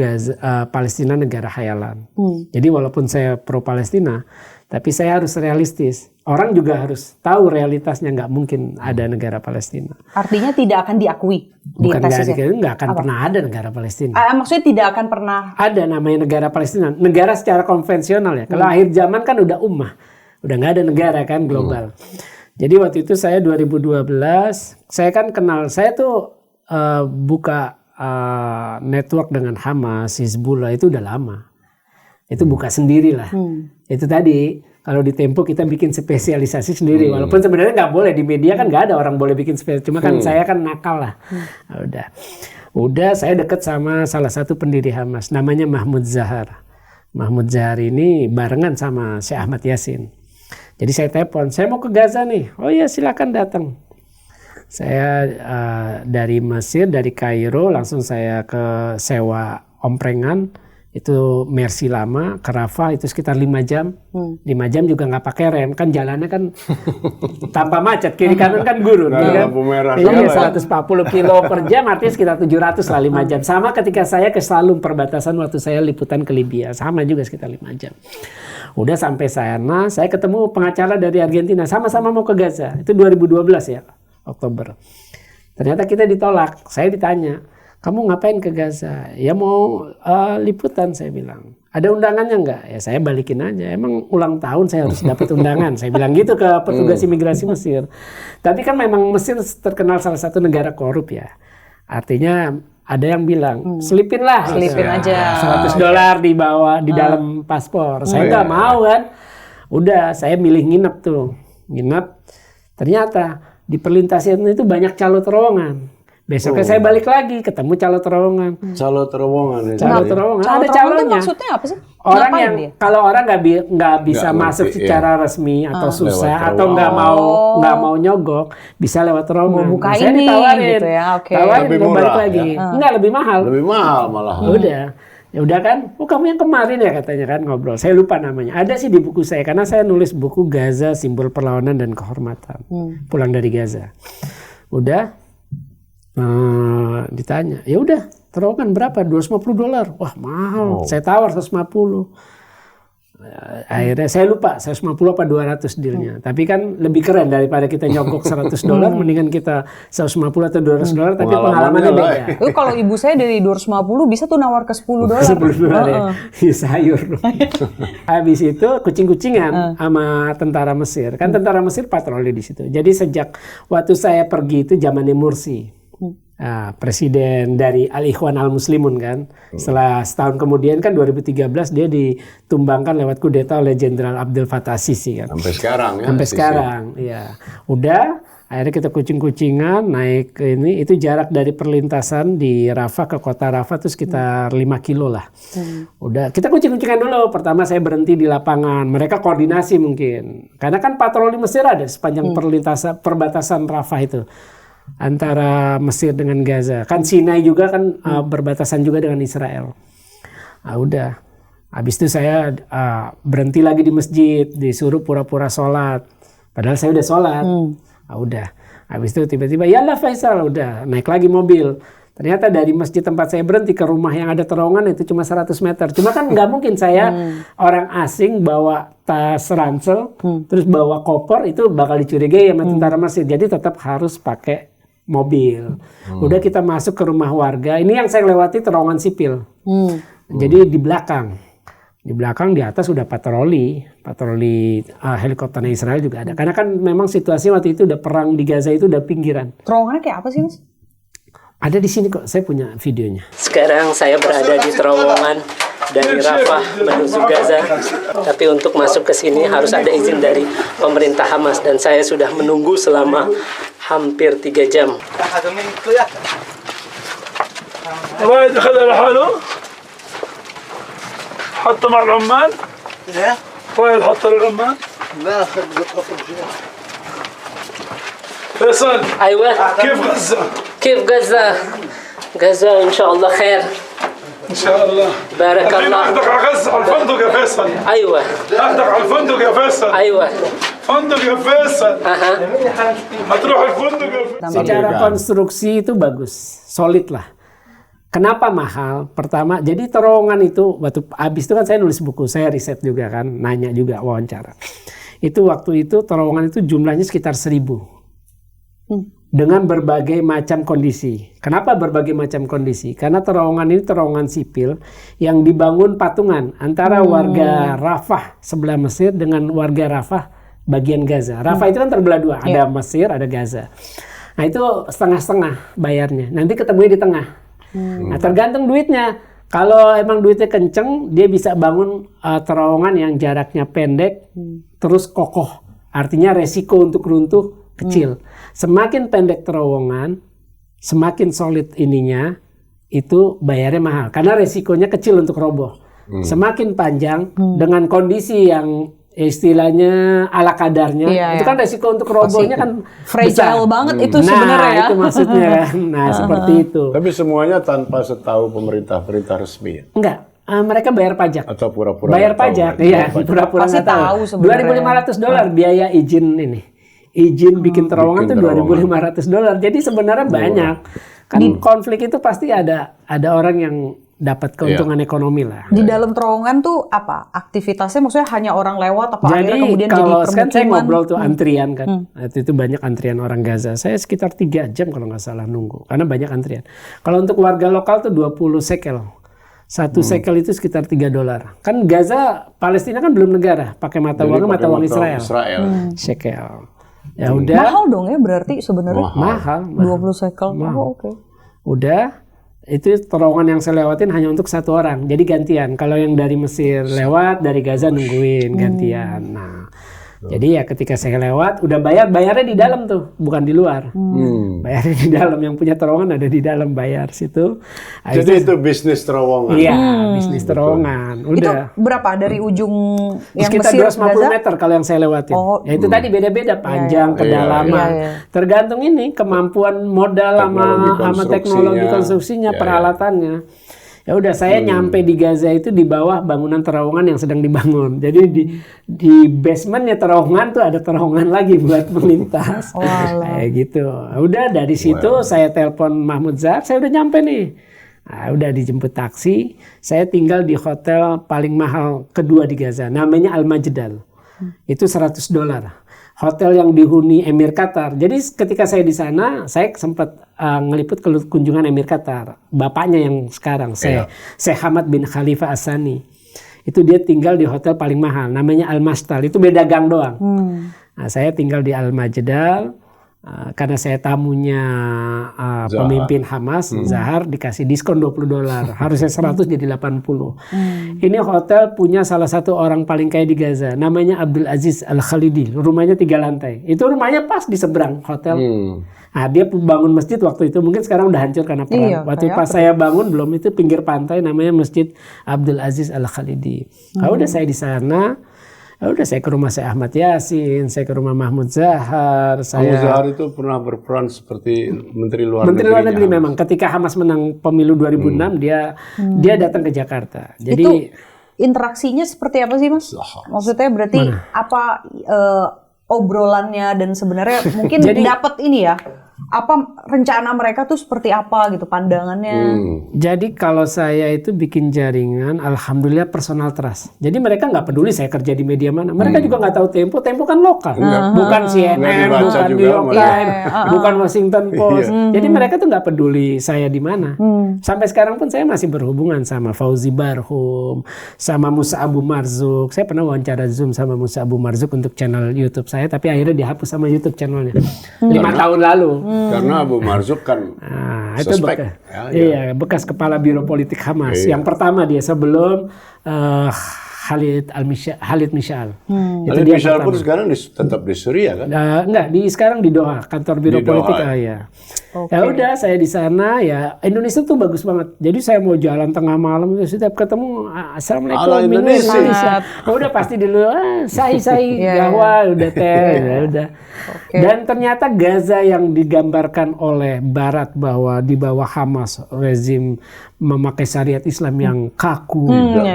Palestina negara khayalan. Jadi walaupun saya pro Palestina, tapi saya harus realistis. Orang juga harus tahu realitasnya, nggak mungkin ada negara Palestina. Artinya tidak akan diakui di tesisnya? Nggak akan pernah ada negara Palestina. Maksudnya tidak akan pernah ada namanya negara Palestina, negara secara konvensional ya. Kalau akhir zaman kan udah ummah, udah nggak ada negara kan global. Jadi waktu itu saya 2012, saya kan kenal, saya tuh buka network dengan Hamas, Hizbullah itu udah lama. Itu buka sendiri lah. Itu tadi, kalau di Tempo kita bikin spesialisasi sendiri. Walaupun sebenarnya nggak boleh, di media kan nggak ada orang boleh bikin spesialisasi. Cuma kan saya kan nakal lah. Nah, udah saya deket sama salah satu pendiri Hamas, namanya Mahmud Zahar. Mahmud Zahar ini barengan sama Syekh Ahmad Yasin. Jadi saya telepon, saya mau ke Gaza nih. Oh iya silakan datang. Saya dari Mesir, dari Kairo, langsung saya ke sewa omprengan. Itu Mercy lama, ke Rafah itu sekitar 5 jam. 5 jam juga nggak pakai rem, kan jalannya kan tanpa macet, kiri kanan kan gurun. Kan? Iya, 140 kilo per jam, artinya sekitar 700 lah 5 jam. Sama ketika saya ke Salum perbatasan waktu saya liputan ke Libya, sama juga sekitar 5 jam. Udah sampai sana, saya ketemu pengacara dari Argentina, sama-sama mau ke Gaza. Itu 2012 ya, Oktober. Ternyata kita ditolak, saya ditanya, kamu ngapain ke Gaza? Ya mau liputan, saya bilang. Ada undangannya nggak? Ya saya balikin aja. Emang ulang tahun saya harus dapat undangan. Saya bilang gitu ke petugas imigrasi Mesir. Tapi kan memang Mesir terkenal salah satu negara korup ya. Artinya ada yang bilang, selipin aja. $100 dibawa di dalam paspor. Saya nggak mau kan. Udah, saya milih nginep tuh. Nginep. Ternyata di perlintasan itu banyak calo terowongan. Besoknya saya balik lagi, ketemu calo terowongan. Calo terowongan. Calo terowongan. Ada Itu calonnya. maksudnya apa sih? Orang Ngapain yang dia? kalau orang nggak bisa masuk secara resmi atau susah atau nggak mau nyogok, bisa lewat terowongan. Mau buka saya ini, ditawarin, gitu ya, oke. tawarin Lebih mau balik murah, lagi. ya? Enggak, lebih mahal. Lebih mahal malah. Ya udah kan, oh kamu yang kemarin ya katanya kan ngobrol. Saya lupa namanya. Ada sih di buku saya karena saya nulis buku Gaza Simbol Perlawanan dan Kehormatan. Pulang dari Gaza. Udah. Ditanya, ya udah terowongan berapa? $250. Wah mahal. Saya tawar 150. Akhirnya saya lupa 150 apa 200 dealnya. Tapi kan lebih keren daripada kita nyogok $100, mendingan kita 150 atau $200. Tapi pengalamannya beda. Itu kalau ibu saya dari 250 bisa tuh nawar ke $10. $10 ya. Sayur. Habis itu kucing-kucingan sama tentara Mesir. Kan tentara Mesir patroli di situ. Jadi sejak waktu saya pergi itu zamannya Mursi. Presiden dari Al-Ikhwan Al-Muslimun kan. Setelah setahun kemudian kan 2013 dia ditumbangkan lewat kudeta oleh Jenderal Abdel Fattah Sisi kan. Sampai sekarang ya. Sampai sekarang, ya. Udah, akhirnya kita kucing-kucingan naik ke ini. Itu jarak dari perlintasan di Rafah ke kota Rafah itu sekitar 5 kilo lah. Udah, kita kucing-kucingan dulu. Pertama saya berhenti di lapangan. Mereka koordinasi mungkin. Karena kan patroli Mesir ada sepanjang perlintasan perbatasan Rafah itu. Antara Mesir dengan Gaza. Kan Sinai juga kan berbatasan juga dengan Israel. Udah. Habis itu saya berhenti lagi di masjid, disuruh pura-pura sholat. Padahal saya udah sholat. Udah. Habis itu tiba-tiba, yalah Faisal, udah naik lagi mobil. Ternyata dari masjid tempat saya berhenti ke rumah yang ada terowongan itu cuma 100 meter. Cuma kan nggak mungkin saya orang asing bawa tas ransel, terus bawa koper, itu bakal dicurigai sama tentara Mesir. Jadi tetap harus pakai mobil. Udah kita masuk ke rumah warga. Ini yang saya lewati terowongan sipil. Jadi di belakang. Di belakang, di atas udah patroli helikopternya Israel juga ada. Karena kan memang situasi waktu itu udah perang di Gaza itu udah pinggiran. Terowongannya kayak apa sih Mas? Ada di sini kok, saya punya videonya. Sekarang saya berada di terowongan dari Rafah menuju Gaza. Tapi untuk masuk ke sini harus ada izin dari pemerintah Hamas. Dan saya sudah menunggu selama hampir 3 jam. واحد أخذها لحاله حطه مع العمال واحد حطه للعمال لا أخذ قطر فيها فيصل أيوة. كيف غزة؟ كيف غزة؟ غزة إن شاء الله خير. إن شاء الله بارك الحين الله. أخذك على غزة على الفندق يا فيصل أيوة. أخذك على الفندق يا فيصل أيوة. فندق يا فيصل أها. هتروح الفندق يا فيصل Secara konstruksi itu bagus, solid lah. Kenapa mahal? Pertama, jadi terowongan itu waktu habis itu kan saya nulis buku, saya riset juga kan, nanya juga, wawancara. Itu waktu itu terowongan itu jumlahnya sekitar 1.000. Dengan berbagai macam kondisi. Kenapa berbagai macam kondisi? Karena terowongan ini terowongan sipil yang dibangun patungan antara warga Rafah sebelah Mesir dengan warga Rafah bagian Gaza. Rafah itu kan terbelah dua, ada Mesir, ada Gaza. Nah itu setengah-setengah bayarnya. Nanti ketemunya di tengah. Nah tergantung duitnya. Kalau emang duitnya kenceng, dia bisa bangun terowongan yang jaraknya pendek, terus kokoh. Artinya resiko untuk runtuh kecil. Semakin pendek terowongan, semakin solid ininya, itu bayarnya mahal. Karena resikonya kecil untuk roboh. Semakin panjang, dengan kondisi yang istilahnya ala kadarnya, itu kan resiko untuk robohnya kan fragile besar. banget itu sebenarnya ya. Nah, itu maksudnya kan. Nah, seperti itu. Tapi semuanya tanpa setahu pemerintah resmi ya? Enggak, mereka bayar pajak. Atau pura-pura bayar nggak tahu, pajak, kan? iya, Bayar pajak. pura-pura Pasti nggak tahu. tahu sebenarnya. $2.500 biaya izin ini. Izin bikin terowongan bikin tuh $2.500. Jadi sebenarnya banyak. Kan konflik itu pasti ada orang yang dapat keuntungan ekonomi lah. Di dalam terowongan tuh apa aktivitasnya? Maksudnya hanya orang lewat apa akhirnya Jadi kemudian jadi kalau permukiman? kan saya ngobrol tuh antrian kan, itu banyak antrian orang Gaza. Saya sekitar 3 jam kalau nggak salah nunggu, karena banyak antrian. Kalau untuk warga lokal tuh 20 shekel. 1 shekel itu sekitar $3. Kan Gaza, Palestina kan belum negara, pakai mata uangnya mata uang Israel. Shekel. Ya udah. Mahal dong ya berarti sebenarnya. Mahal. 20 shekel. Oh, oke. Udah. Itu terowongan yang saya lewatin hanya untuk 1 orang. Jadi gantian. Kalau yang dari Mesir lewat, dari Gaza nungguin gantian. Nah, jadi ya ketika saya lewat, udah bayarnya di dalam tuh, bukan di luar. Bayarnya di dalam. Yang punya terowongan ada di dalam, bayar situ. Jadi itu bisnis terowongan. Iya, bisnis terowongan. Udah. Itu berapa dari ujung yang Sekitar Mesir 250 Gaza? meter kalau yang saya lewatin. Oh. Ya itu tadi beda-beda panjang, kedalaman. Tergantung ini kemampuan modal sama teknologi konstruksinya, peralatannya. Ya udah, saya nyampe di Gaza itu di bawah bangunan terowongan yang sedang dibangun. Jadi di basementnya terowongan tuh ada terowongan lagi buat melintas. Kayak gitu. Udah dari situ saya telepon Mahmud Zahar, saya udah nyampe nih. Nah, udah dijemput taksi, saya tinggal di hotel paling mahal kedua di Gaza, namanya Al-Majdal. Itu $100. Hotel yang dihuni Emir Qatar. Jadi ketika saya di sana, saya sempat ngeliput kunjungan Emir Qatar. Bapaknya yang sekarang, Sheikh Hamad bin Khalifa As-Sani. Itu dia tinggal di hotel paling mahal, namanya Al-Mastal. Itu beda gang doang. Nah, saya tinggal di Al-Majdal. Karena saya tamunya pemimpin Hamas, Zahar, dikasih diskon $20. Harusnya 100 jadi 80. Ini hotel punya salah satu orang paling kaya di Gaza, namanya Abdul Aziz Al-Khalidi. Rumahnya 3 lantai. Itu rumahnya pas di seberang hotel. Nah, dia bangun masjid waktu itu, mungkin sekarang udah hancur karena perang. Waktu pas saya bangun belum, itu pinggir pantai, namanya Masjid Abdul Aziz Al-Khalidi. Udah saya di sana. Udah saya ke rumah saya Ahmad Yasin, saya ke rumah Mahmud Zahar. Mahmud Zahar itu pernah berperan seperti Menteri Luar Negeri. Menteri Luar Negeri memang. Ketika Hamas menang pemilu 2006, dia datang ke Jakarta. Jadi itu interaksinya seperti apa sih, Mas? Maksudnya berarti apa obrolannya dan sebenarnya mungkin dapat ini ya? Apa rencana mereka tuh seperti apa gitu pandangannya? Jadi kalau saya itu bikin jaringan, alhamdulillah personal trust. Jadi mereka nggak peduli saya kerja di media mana. Mereka juga nggak tahu Tempo kan lokal, bukan CNN, bukan New York Times, bukan Washington Post. Jadi mereka tuh nggak peduli saya di mana. Sampai sekarang pun saya masih berhubungan sama Fauzi Barhum, sama Musa Abu Marzuk. Saya pernah wawancara Zoom sama Musa Abu Marzuk untuk channel YouTube saya, tapi akhirnya dihapus sama YouTube channelnya 5 tahun lalu. Karena Abu Marzuk kan itu bekas kepala Biro Politik Hamas. Yang pertama dia sebelum Khalid Mishal. Khalid Mishal pun sekarang tetap di Syria kan? Enggak, sekarang di Doha, kantor Biro Politik. Ya udah, saya di sana ya. Indonesia tuh bagus banget. Jadi saya mau jalan tengah malam, setiap ketemu assalamualaikum Indonesia. Udah pasti dulu sai gawa udah teh udah. Dan ternyata Gaza yang digambarkan oleh Barat bahwa di bawah Hamas rezim memakai syariat Islam yang kaku, yang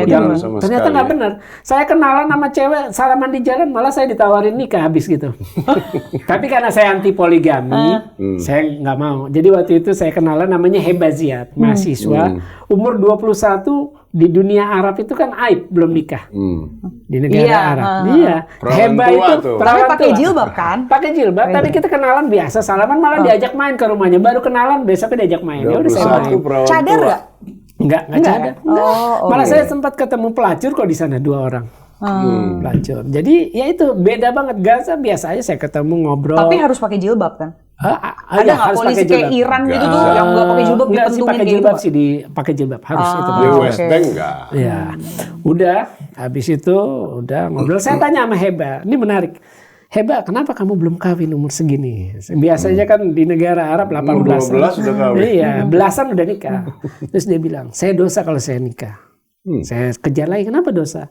ternyata nggak benar. Saya kenalan sama cewek salaman di jalan, malah saya ditawarin nikah habis gitu. Tapi karena saya anti poligami, saya nggak mau. Jadi waktu itu saya kenalan namanya Hebaziat, mahasiswa umur 21 di dunia Arab itu kan aib belum nikah. Di negara Arab. Iya. Heba itu perawan pakai jilbab kan? Pakai jilbab, tapi kita kenalan biasa, salaman malah diajak main ke rumahnya. Baru kenalan besoknya diajak main. Ya udah saya main. Cadar enggak? Enggak cadar. Malah saya sempat ketemu pelacur kok di sana 2 orang. Pelacur. Jadi ya itu beda banget. Gaza biasa aja saya ketemu ngobrol. Tapi harus pakai jilbab kan? Ada ya, nggak harus polisi pakai kayak jilbab. Iran gitu tuh yang nggak pakai jilbab Enggak sih, dipentungin pakai kayak jilbab gitu? sih, pakai jilbab harus itu. Di pakai West jilbab. Bank enggak. Ya, udah. Habis itu udah ngobrol. Saya tanya sama Heba, ini menarik. Heba, kenapa kamu belum kawin umur segini? Biasanya kan di negara Arab 18 12 udah kawin. Iya, belasan udah nikah. Terus dia bilang, saya dosa kalau saya nikah. Saya kejar lagi, kenapa dosa?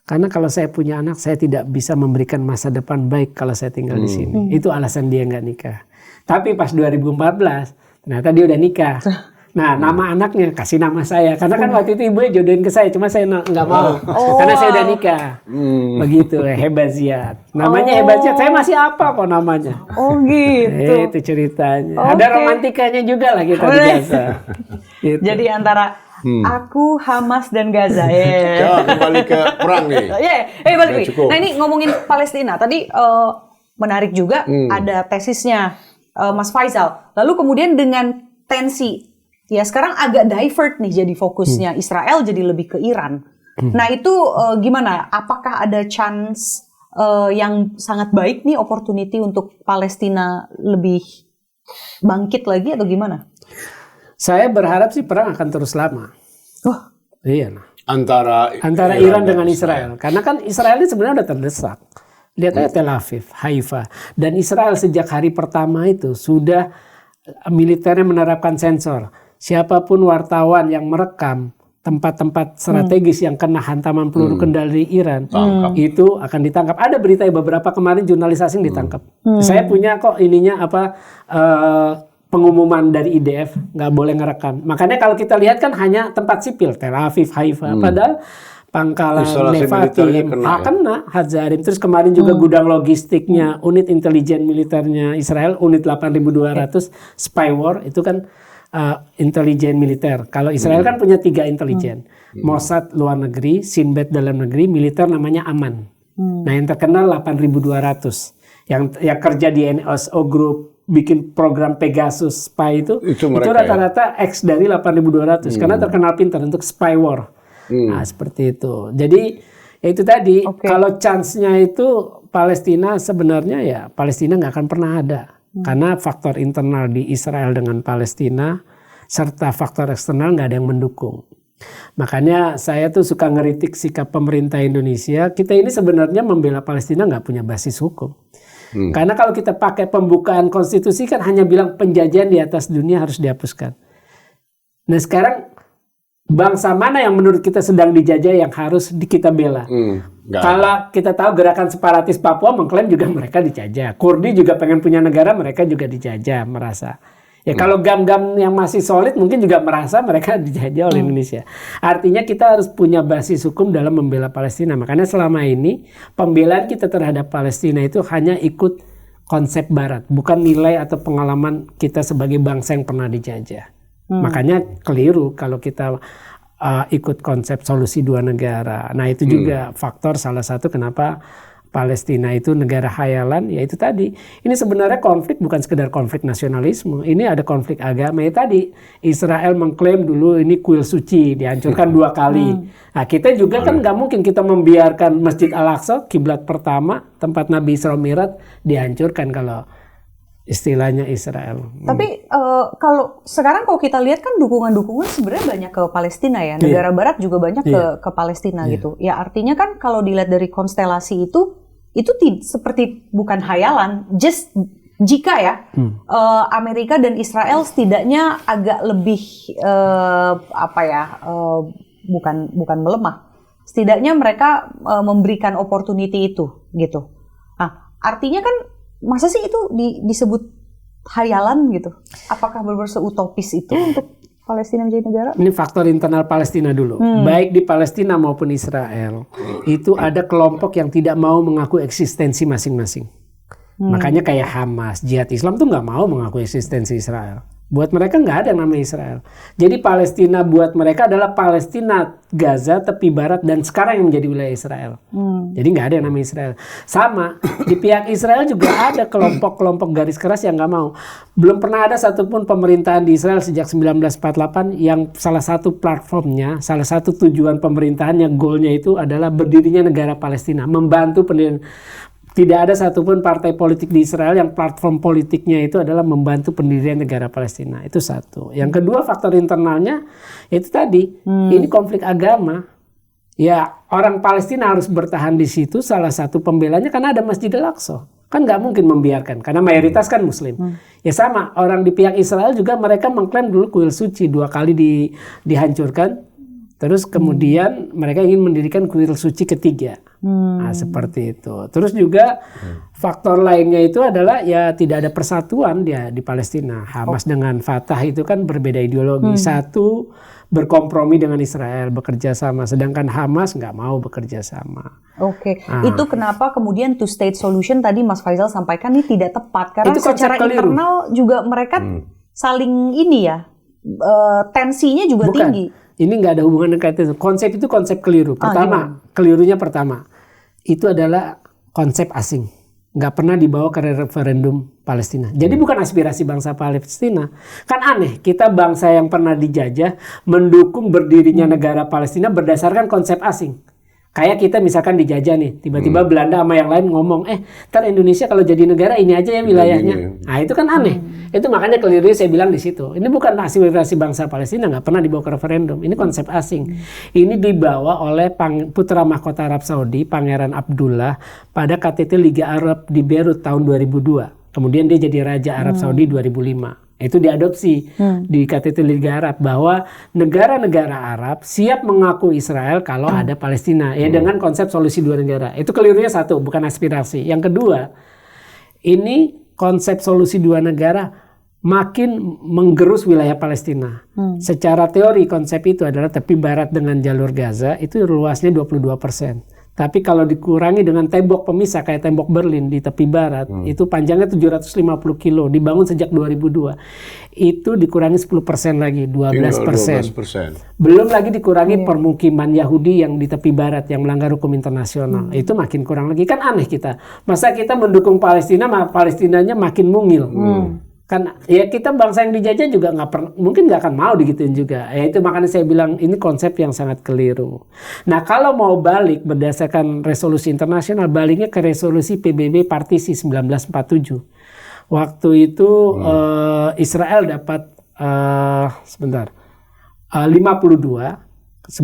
Karena kalau saya punya anak, saya tidak bisa memberikan masa depan baik kalau saya tinggal di sini. Itu alasan dia nggak nikah. Tapi pas 2014, ternyata dia udah nikah. Nah, nama anaknya kasih nama saya. Karena kan waktu itu ibunya jodohin ke saya, cuma saya nggak mau. Karena saya udah nikah. Begitu, Hebaziat. Namanya Hebaziat, saya masih apa kok namanya. Oh gitu. Itu ceritanya. Ada romantikanya juga lah kita di Gaza. Gitu. Jadi antara aku, Hamas, dan Gaza. Coba kembali ke perang nih. Balik nih. cukup. Nah ini ngomongin Palestina. Tadi menarik juga ada tesisnya Mas Faisal. Lalu kemudian dengan tensi. Ya sekarang agak divert nih jadi fokusnya Israel jadi lebih ke Iran. Nah itu gimana? Apakah ada chance yang sangat baik nih opportunity untuk Palestina lebih bangkit lagi atau gimana? Saya berharap sih perang akan terus lama. Iya. Nah. Antara Iran dengan Israel. Karena kan Israel ini sebenarnya udah terdesak. Lihat aja Tel Aviv, Haifa. Dan Israel sejak hari pertama itu sudah militernya menerapkan sensor. Siapapun wartawan yang merekam tempat-tempat strategis yang kena hantaman peluru kendali Iran, itu akan ditangkap. Ada berita beberapa kemarin jurnalis asing ditangkap. Saya punya kok ininya pengumuman dari IDF, nggak boleh ngerekam. Makanya kalau kita lihat kan hanya tempat sipil, Tel Aviv, Haifa, padahal Pangkalan Nevatim, kena Hazarim. Terus kemarin juga gudang logistiknya, unit intelijen militernya Israel, unit 8200, Spywar, itu kan intelijen militer. Kalau Israel kan punya 3 intelijen. Mossad luar negeri, Shin Bet dalam negeri, militer namanya Aman. Nah yang terkenal 8200. Yang kerja di NSO Group, bikin program Pegasus Spy itu rata-rata X dari 8200. Karena terkenal pintar untuk spywar. Nah seperti itu. Jadi ya itu tadi, kalau chance-nya itu Palestina sebenarnya ya Palestina nggak akan pernah ada. Karena faktor internal di Israel dengan Palestina serta faktor eksternal nggak ada yang mendukung. Makanya saya tuh suka ngeritik sikap pemerintah Indonesia. Kita ini sebenarnya membela Palestina nggak punya basis hukum. Karena kalau kita pakai pembukaan konstitusi kan hanya bilang penjajahan di atas dunia harus dihapuskan. Nah sekarang bangsa mana yang menurut kita sedang dijajah yang harus kita bela? Kalau kita tahu gerakan separatis Papua mengklaim juga mereka dijajah. Kurdi juga pengen punya negara, mereka juga dijajah, merasa. Ya kalau gam-gam yang masih solid mungkin juga merasa mereka dijajah oleh Indonesia. Artinya kita harus punya basis hukum dalam membela Palestina. Makanya selama ini pembelaan kita terhadap Palestina itu hanya ikut konsep Barat, bukan nilai atau pengalaman kita sebagai bangsa yang pernah dijajah. Makanya keliru kalau kita ikut konsep solusi 2 negara. Nah itu juga faktor salah satu kenapa Palestina itu negara khayalan, yaitu tadi. Ini sebenarnya konflik bukan sekedar konflik nasionalisme. Ini ada konflik agama. Ya tadi Israel mengklaim dulu ini kuil suci dihancurkan 2 kali. Nah kita juga kan nggak mungkin kita membiarkan Masjid Al-Aqsa, kiblat pertama, tempat Nabi Isra Mi'raj dihancurkan kalau istilahnya Israel. Tapi kalau sekarang kalau kita lihat kan dukungan-dukungan sebenarnya banyak ke Palestina ya. Negara Barat juga banyak ke Palestina gitu. Ya artinya kan kalau dilihat dari konstelasi itu seperti bukan hayalan. Just jika ya Amerika dan Israel setidaknya agak lebih bukan melemah. Setidaknya mereka memberikan opportunity itu gitu. Nah artinya kan masa sih itu disebut hayalan gitu? Apakah benar-benar seutopis itu untuk Palestina menjadi negara? Ini faktor internal Palestina dulu. Baik di Palestina maupun Israel, itu ada kelompok yang tidak mau mengaku eksistensi masing-masing. Makanya kayak Hamas, Jihad Islam tuh nggak mau mengaku eksistensi Israel. Buat mereka nggak ada yang namanya Israel. Jadi Palestina buat mereka adalah Palestina, Gaza, tepi barat, dan sekarang yang menjadi wilayah Israel. Jadi nggak ada yang namanya Israel. Sama, di pihak Israel juga ada kelompok-kelompok garis keras yang nggak mau. Belum pernah ada satupun pemerintahan di Israel sejak 1948 yang salah satu platformnya, salah satu tujuan pemerintahannya, goalnya itu adalah berdirinya negara Palestina, membantu pendirian. Tidak ada satupun partai politik di Israel yang platform politiknya itu adalah membantu pendirian negara Palestina. Itu satu. Yang kedua, faktor internalnya itu tadi, ini konflik agama. Ya, orang Palestina harus bertahan di situ. Salah satu pembelanya karena ada Masjidil Aqsa. Kan nggak mungkin membiarkan, karena mayoritas kan Muslim. Ya sama, orang di pihak Israel juga mereka mengklaim dulu kuil suci 2 kali dihancurkan. Terus kemudian mereka ingin mendirikan kuil suci ketiga. Nah, seperti itu. Terus juga faktor lainnya itu adalah ya tidak ada persatuan dia di Palestina. Hamas dengan Fatah itu kan berbeda ideologi. Satu berkompromi dengan Israel, bekerja sama. Sedangkan Hamas nggak mau bekerja sama. Oke. Itu kenapa kemudian two state solution tadi Mas Faisal sampaikan ini tidak tepat. Karena itu secara internal juga mereka saling ini ya, tensinya juga Bukan. tinggi. Ini nggak ada hubungan dengan itu. Konsep itu konsep keliru. Pertama, kelirunya pertama, itu adalah konsep asing. Nggak pernah dibawa ke referendum Palestina. Jadi bukan aspirasi bangsa Palestina. Kan aneh, kita bangsa yang pernah dijajah mendukung berdirinya negara Palestina berdasarkan konsep asing. Kayak kita misalkan dijajah nih, tiba-tiba Belanda sama yang lain ngomong, ntar Indonesia kalau jadi negara ini aja ya wilayahnya. Nah itu kan aneh. Itu makanya kelirunya saya bilang di situ. Ini bukan aspirasi bangsa Palestina, nggak pernah dibawa ke referendum. Ini konsep asing. Ini dibawa oleh putra mahkota Arab Saudi, Pangeran Abdullah, pada KTT Liga Arab di Beirut tahun 2002. Kemudian dia jadi Raja Arab Saudi 2005. Itu diadopsi di KTT Liga Arab bahwa negara-negara Arab siap mengaku Israel kalau ada Palestina ya dengan konsep solusi 2 negara. Itu kelirunya satu, bukan aspirasi. Yang kedua, ini konsep solusi 2 negara makin menggerus wilayah Palestina. Secara teori konsep itu adalah tepi barat dengan jalur Gaza itu luasnya 22%. Tapi kalau dikurangi dengan tembok pemisah kayak tembok Berlin di tepi barat, itu panjangnya 750 kilo, dibangun sejak 2002. Itu dikurangi 10% lagi, 12%. Belum lagi dikurangi permukiman Yahudi yang di tepi barat yang melanggar hukum internasional. Itu makin kurang lagi. Kan aneh kita. Masa kita mendukung Palestina, Palestinanya makin mungil. Kan ya kita bangsa yang dijajah juga mungkin nggak akan mau digituin juga. Ya itu makanya saya bilang ini konsep yang sangat keliru. Nah kalau mau balik berdasarkan resolusi internasional, baliknya ke resolusi PBB partisi 1947. Waktu itu Israel dapat 52.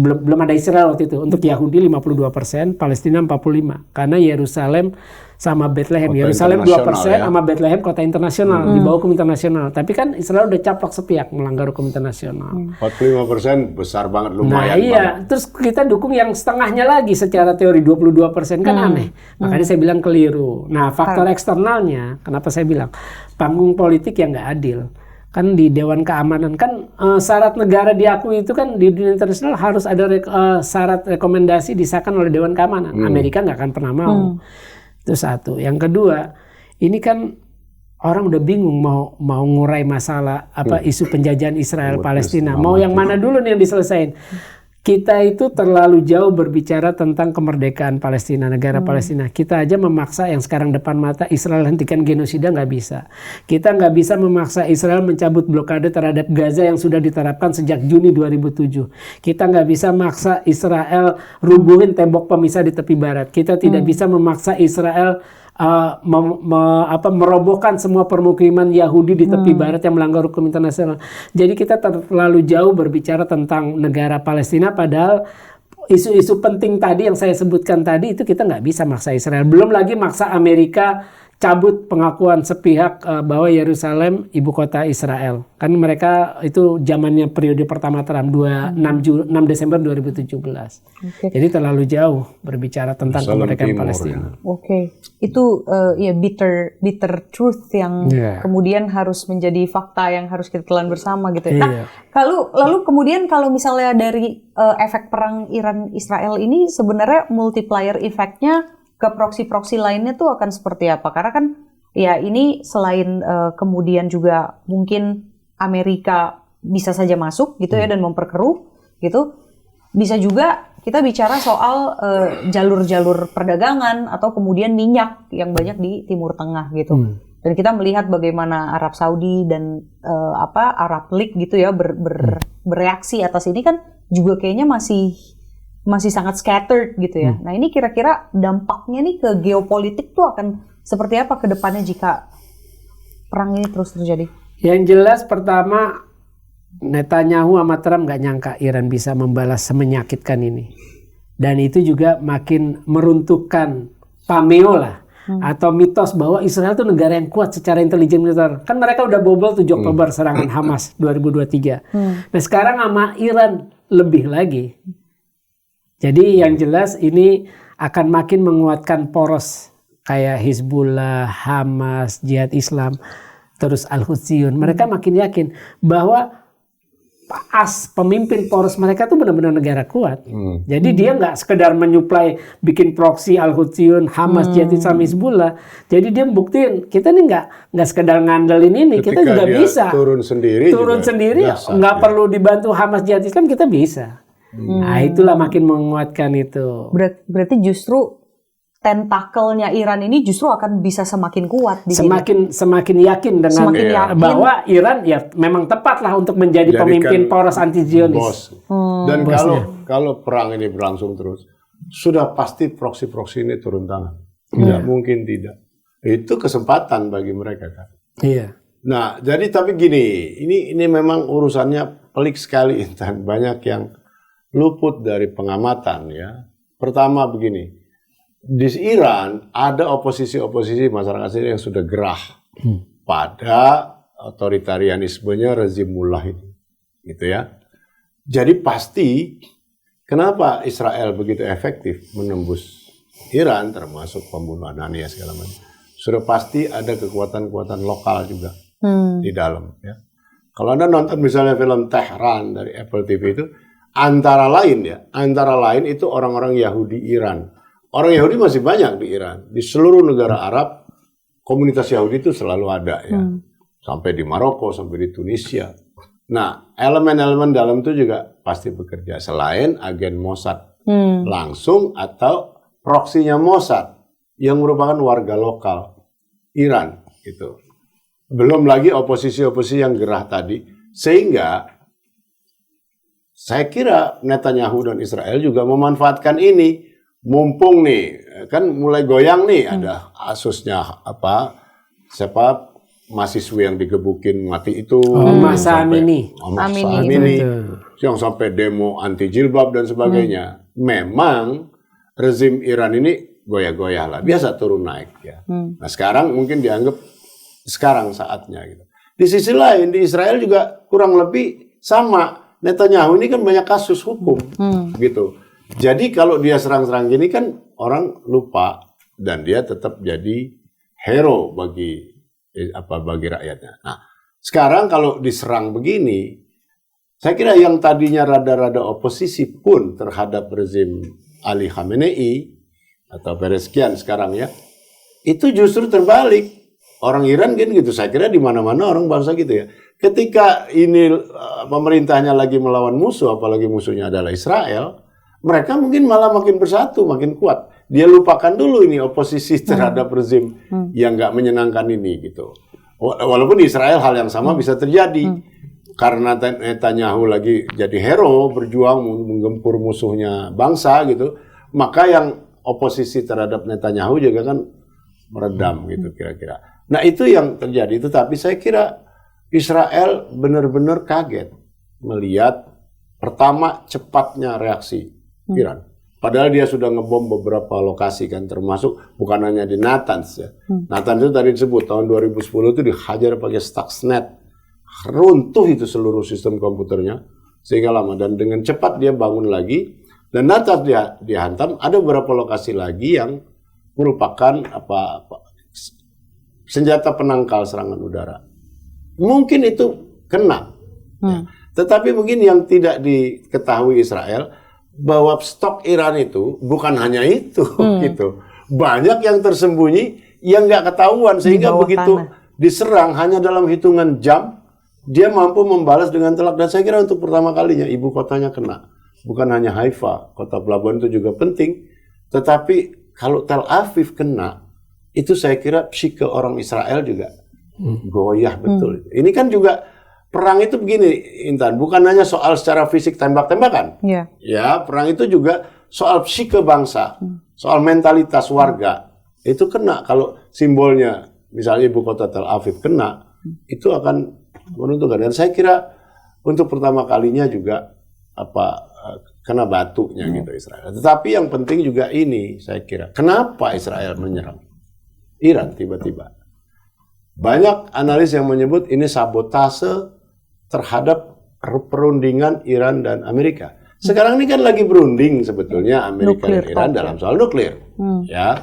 Belum ada Israel waktu itu. Untuk Yahudi 52%, Palestina 45%. Karena Yerusalem sama Bethlehem. Yerusalem 2% ya. Sama Bethlehem kota internasional, di bawah hukum internasional. Tapi kan Israel udah caplok sepihak melanggar hukum internasional. 45% besar banget, lumayan. Nah iya, terus kita dukung yang setengahnya lagi secara teori 22% kan aneh. Makanya saya bilang keliru. Nah faktor eksternalnya, kenapa saya bilang panggung politik yang nggak adil. Kan di Dewan Keamanan kan syarat negara diakui itu kan di dunia internasional harus ada syarat rekomendasi disahkan oleh Dewan Keamanan. Amerika nggak akan pernah mau. Itu satu. Yang kedua, ini kan orang udah bingung mau ngurai masalah isu penjajahan Israel Palestina. Mau yang mana dulu nih yang diselesain? Kita itu terlalu jauh berbicara tentang kemerdekaan Palestina, negara Palestina. Kita aja memaksa yang sekarang depan mata Israel hentikan genosida nggak bisa. Kita nggak bisa memaksa Israel mencabut blokade terhadap Gaza yang sudah diterapkan sejak Juni 2007. Kita nggak bisa memaksa Israel rubuhin tembok pemisah di tepi barat. Kita tidak bisa memaksa Israel merobohkan semua permukiman Yahudi di tepi barat yang melanggar hukum internasional. Jadi kita terlalu jauh berbicara tentang negara Palestina, padahal isu-isu penting tadi yang saya sebutkan tadi itu kita nggak bisa maksa Israel. Belum lagi maksa Amerika cabut pengakuan sepihak bahwa Yerusalem ibu kota Israel. Kan mereka itu zamannya periode pertama Trump 6 Desember 2017. Jadi terlalu jauh berbicara tentang kemerdekaan Palestina. Itu ya bitter truth yang kemudian harus menjadi fakta yang harus kita telan bersama gitu. Nah, lalu kemudian kalau misalnya dari efek perang Iran Israel ini sebenarnya multiplier efeknya ke proksi-proksi lainnya tuh akan seperti apa? Karena kan ya ini selain kemudian juga mungkin Amerika bisa saja masuk gitu ya dan memperkeruh gitu. Bisa juga kita bicara soal jalur-jalur perdagangan atau kemudian minyak yang banyak di Timur Tengah gitu. Dan kita melihat bagaimana Arab Saudi dan Arab League gitu ya bereaksi atas ini kan juga kayaknya masih sangat scattered gitu ya. Nah, ini kira-kira dampaknya nih ke geopolitik tuh akan seperti apa ke depannya jika perang ini terus terjadi? Yang jelas pertama, Netanyahu sama Trump nggak nyangka Iran bisa membalas semenyakitkan ini. Dan itu juga makin meruntuhkan pameo lah. Atau mitos bahwa Israel itu negara yang kuat secara intelijen militer. Kan mereka udah bobol 7 Oktober serangan Hamas 2023. Nah sekarang sama Iran lebih lagi. Jadi yang jelas ini akan makin menguatkan poros kayak Hizbullah, Hamas, Jihad Islam, terus Al-Hutsiyun. Mereka makin yakin bahwa pemimpin poros mereka tuh benar-benar negara kuat. Jadi dia nggak sekedar menyuplai bikin proksi Al-Hutsiyun, Hamas, Jihad Islam, Hizbullah. Jadi dia buktiin kita nih nggak sekedar ngandelin ini, kita juga bisa turun sendiri, nggak perlu dibantu Hamas, Jihad Islam, kita bisa. Nah itulah makin menguatkan itu. Berarti justru tentakelnya Iran ini justru akan bisa semakin kuat di semakin yakin dengan bahwa Iran ya memang tepat lah untuk menjadi pemimpin poros anti Zionis. Dan kalau perang ini berlangsung terus, sudah pasti proksi-proksi ini turun tangan. Tidak mungkin tidak. Itu kesempatan bagi mereka kan. Iya. Nah, jadi tapi gini, ini memang urusannya pelik sekali, Intan. Banyak yang luput dari pengamatan ya. Pertama begini. Di Iran ada oposisi masyarakat sini yang sudah gerah pada otoritarianismenya rezim mullah ini, gitu ya. Jadi pasti kenapa Israel begitu efektif menembus Iran, termasuk pembunuhan Haniya segala macam. Sudah pasti ada kekuatan-kekuatan lokal juga di dalam. Ya. Kalau Anda nonton misalnya film Tehran dari Apple TV itu, antara lain itu orang-orang Yahudi Iran. Orang Yahudi masih banyak di Iran. Di seluruh negara Arab, komunitas Yahudi itu selalu ada ya. Sampai di Maroko, sampai di Tunisia. Nah, elemen-elemen dalam itu juga pasti bekerja. Selain agen Mossad langsung atau proksinya Mossad yang merupakan warga lokal Iran. Gitu. Belum lagi oposisi-oposisi yang gerah tadi. Sehingga saya kira Netanyahu dan Israel juga memanfaatkan ini. Mumpung nih kan mulai goyang nih ada kasusnya mahasiswa yang digebukin mati itu Mahsa Amini yang sampai demo anti jilbab dan sebagainya. Memang rezim Iran ini goyah-goyah lah, biasa turun naik ya. Nah sekarang mungkin dianggap sekarang saatnya gitu. Di sisi lain di Israel juga kurang lebih sama. Netanyahu ini kan banyak kasus hukum gitu. Jadi kalau dia serang-serang gini kan orang lupa dan dia tetap jadi hero bagi rakyatnya. Nah, sekarang kalau diserang begini, saya kira yang tadinya rada-rada oposisi pun terhadap rezim Ali Khamenei atau Pereskian sekarang ya, itu justru terbalik. Orang Iran kan gitu, saya kira di mana-mana orang bangsa gitu ya. Ketika ini pemerintahnya lagi melawan musuh, apalagi musuhnya adalah Israel, mereka mungkin malah makin bersatu, makin kuat. Dia lupakan dulu ini oposisi terhadap rezim yang nggak menyenangkan ini gitu. Walaupun di Israel hal yang sama bisa terjadi. Karena Netanyahu lagi jadi hero, berjuang menggempur musuhnya bangsa gitu. Maka yang oposisi terhadap Netanyahu juga kan meredam gitu kira-kira. Nah itu yang terjadi. Tetapi saya kira Israel benar-benar kaget melihat pertama cepatnya reaksi Iran. Padahal dia sudah ngebom beberapa lokasi kan, termasuk bukan hanya di Natanz ya. Natanz itu tadi disebut tahun 2010 itu dihajar pakai Stuxnet. Runtuh itu seluruh sistem komputernya sehingga lama, dan dengan cepat dia bangun lagi, dan Natanz dia dihantam. Ada beberapa lokasi lagi yang merupakan senjata penangkal serangan udara. Mungkin itu kena. Ya. Tetapi mungkin yang tidak diketahui Israel bahwa stok Iran itu bukan hanya itu gitu. Banyak yang tersembunyi yang nggak ketahuan sehingga begitu diserang hanya dalam hitungan jam dia mampu membalas dengan telak. Dan saya kira untuk pertama kalinya ibu kotanya kena. Bukan hanya Haifa, kota pelabuhan itu juga penting. Tetapi kalau Tel Aviv kena, itu saya kira psike orang Israel juga goyah betul. Ini kan juga perang itu begini, Intan, bukan hanya soal secara fisik tembak-tembakan. Ya, perang itu juga soal psike bangsa, soal mentalitas warga. Itu kena kalau simbolnya, misalnya ibu kota Tel Aviv kena, itu akan menentukan. Dan saya kira untuk pertama kalinya juga kena batunya gitu Israel. Tetapi yang penting juga ini, saya kira, kenapa Israel menyerang Iran tiba-tiba? Banyak analis yang menyebut ini sabotase terhadap perundingan Iran dan Amerika. Sekarang ini kan lagi berunding sebetulnya Amerika dan Iran dalam soal nuklir. Ya,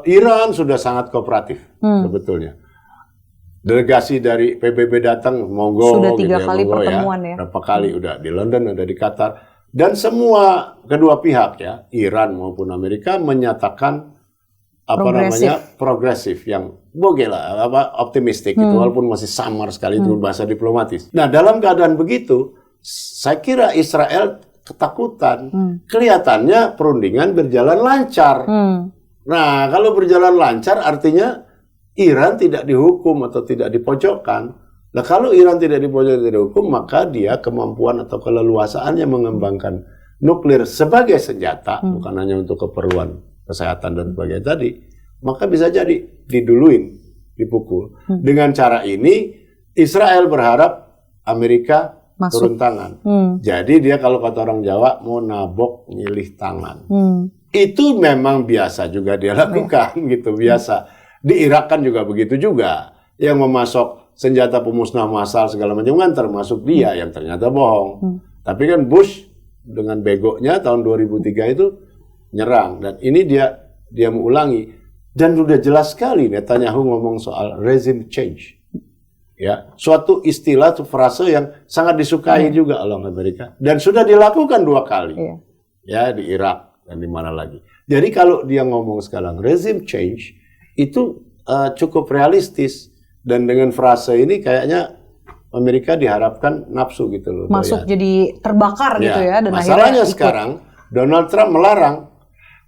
Iran sudah sangat kooperatif sebetulnya. Delegasi dari PBB datang, monggo. Sudah 3 gitu kali monggo, pertemuan ya. Berapa kali udah di London, udah di Qatar. Dan semua kedua pihak ya, Iran maupun Amerika menyatakan progresif yang optimistik gitu, walaupun masih samar sekali itu bahasa diplomatis. Nah, dalam keadaan begitu, saya kira Israel ketakutan. Kelihatannya perundingan berjalan lancar. Nah, kalau berjalan lancar artinya Iran tidak dihukum atau tidak dipojokkan. Nah, kalau Iran tidak dipojokkan, tidak dihukum, maka dia kemampuan atau keleluasaannya mengembangkan nuklir sebagai senjata, bukan hanya untuk keperluan kesehatan dan sebagainya tadi, maka bisa jadi diduluin, dipukul. Dengan cara ini, Israel berharap Amerika turun tangan. Jadi dia kalau kata orang Jawa, mau nabok nyilih tangan. Itu memang biasa juga dia lakukan, gitu, biasa. Di Irak kan juga begitu juga. Yang memasok senjata pemusnah massal segala macam kan termasuk dia yang ternyata bohong. Tapi kan Bush dengan begonya tahun 2003 itu nyerang, dan ini dia mengulangi, dan sudah jelas sekali Netanyahu ngomong soal regime change, ya, suatu istilah, suatu frase yang sangat disukai juga oleh Amerika, dan sudah dilakukan 2 kali, ya, di Irak dan di mana lagi. Jadi kalau dia ngomong sekarang regime change itu cukup realistis, dan dengan frase ini kayaknya Amerika diharapkan nafsu gitu loh, masuk jadi terbakar gitu ya, dan masalahnya akhirnya sekarang Donald Trump melarang.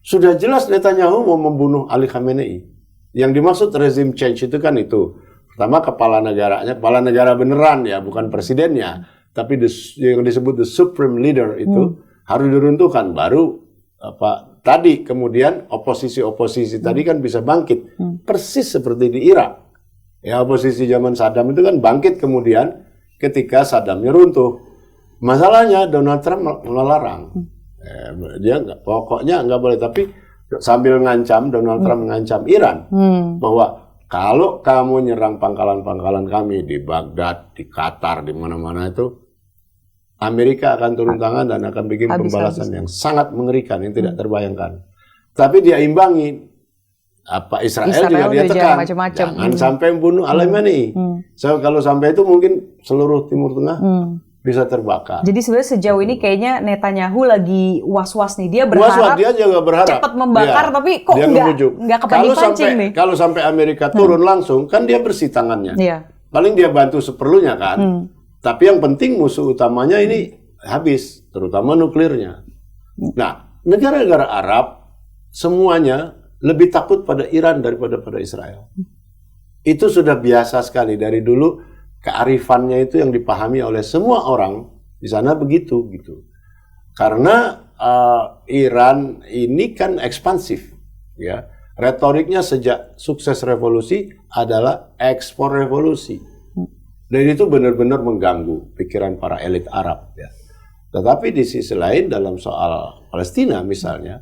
Sudah jelas Netanyahu mau membunuh Ali Khamenei. Yang dimaksud regime change itu kan itu. Pertama kepala negaranya, kepala negara beneran ya, bukan presidennya. Tapi yang disebut the supreme leader itu harus diruntuhkan. Baru tadi kemudian oposisi-oposisi tadi kan bisa bangkit. Persis seperti di Irak. Ya, oposisi zaman Saddam itu kan bangkit kemudian ketika Saddamnya runtuh. Masalahnya Donald Trump melarang. Dia pokoknya nggak boleh, tapi sambil ngancam, Donald Trump mengancam Iran bahwa kalau kamu nyerang pangkalan-pangkalan kami di Baghdad, di Qatar, di mana-mana itu, Amerika akan turun tangan dan akan bikin pembalasan yang sangat mengerikan, yang tidak terbayangkan. Tapi dia imbangi, Israel juga dia tekan, jangan sampai membunuh Khamenei. So, kalau sampai itu mungkin seluruh Timur Tengah bisa terbakar. Jadi sebenarnya sejauh ini kayaknya Netanyahu lagi was-was nih. Dia berharap dia juga berharap cepat membakar, tapi kok nggak kepancing nih. Kalau sampai Amerika turun langsung, kan dia bersih tangannya. Paling dia bantu seperlunya kan. Tapi yang penting musuh utamanya ini habis, terutama nuklirnya. Nah, negara-negara Arab semuanya lebih takut pada Iran daripada pada Israel. Itu sudah biasa sekali dari dulu. Kearifannya itu yang dipahami oleh semua orang di sana begitu gitu. Karena Iran ini kan ekspansif, ya. Retoriknya sejak sukses revolusi adalah ekspor revolusi. Dan itu benar-benar mengganggu pikiran para elit Arab, ya. Tetapi di sisi lain dalam soal Palestina misalnya,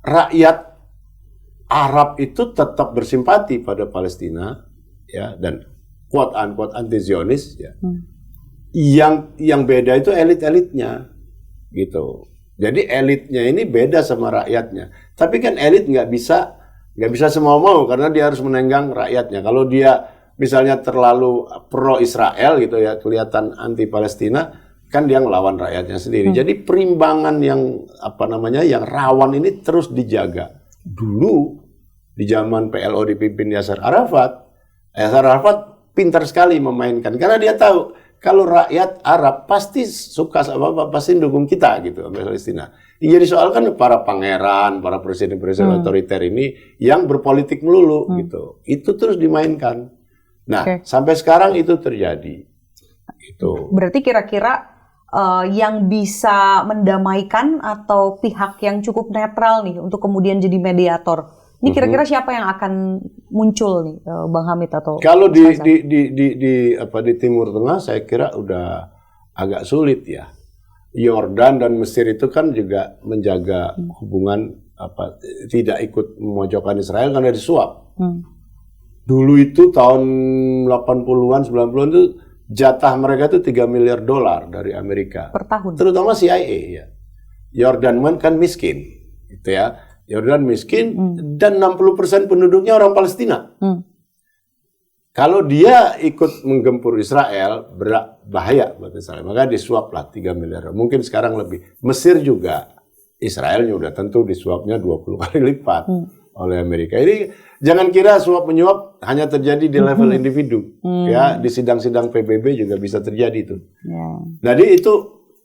rakyat Arab itu tetap bersimpati pada Palestina, ya, dan quote-unquote anti-Zionis, ya. Yang beda itu elit-elitnya, gitu. Jadi elitnya ini beda sama rakyatnya. Tapi kan elit nggak bisa semau-mau karena dia harus menenggang rakyatnya. Kalau dia misalnya terlalu pro-Israel gitu ya, kelihatan anti-Palestina, kan dia ngelawan rakyatnya sendiri. Jadi perimbangan yang yang rawan ini terus dijaga. Dulu di zaman PLO dipimpin Yasser Arafat pintar sekali memainkan karena dia tahu kalau rakyat Arab pasti suka sama apa, pasti dukung kita gitu sama Palestina. Yang jadi soal kan para pangeran, para presiden-presiden otoriter ini yang berpolitik melulu gitu. Itu terus dimainkan. Nah, sampai sekarang itu terjadi. Itu. Berarti kira-kira yang bisa mendamaikan atau pihak yang cukup netral nih untuk kemudian jadi mediator. Ini kira-kira siapa yang akan muncul nih, Bang Hamid atau? Kalau di Timur Tengah saya kira udah agak sulit ya. Yordan dan Mesir itu kan juga menjaga hubungan tidak ikut memojokkan Israel karena disuap. Dulu itu tahun 80-an, 90-an itu jatah mereka itu $3 miliar dari Amerika. Per tahun? Terutama CIA ya. Yordan kan miskin. Gitu ya. Yordan miskin dan 60% penduduknya orang Palestina. Kalau dia ikut menggempur Israel, bahaya buat Israel. Maka disuaplah 3 miliar. Mungkin sekarang lebih. Mesir juga. Israelnya udah tentu disuapnya 20 kali lipat oleh Amerika. Ini jangan kira suap-menyuap hanya terjadi di level individu. Ya, di sidang-sidang PBB juga bisa terjadi itu. Jadi itu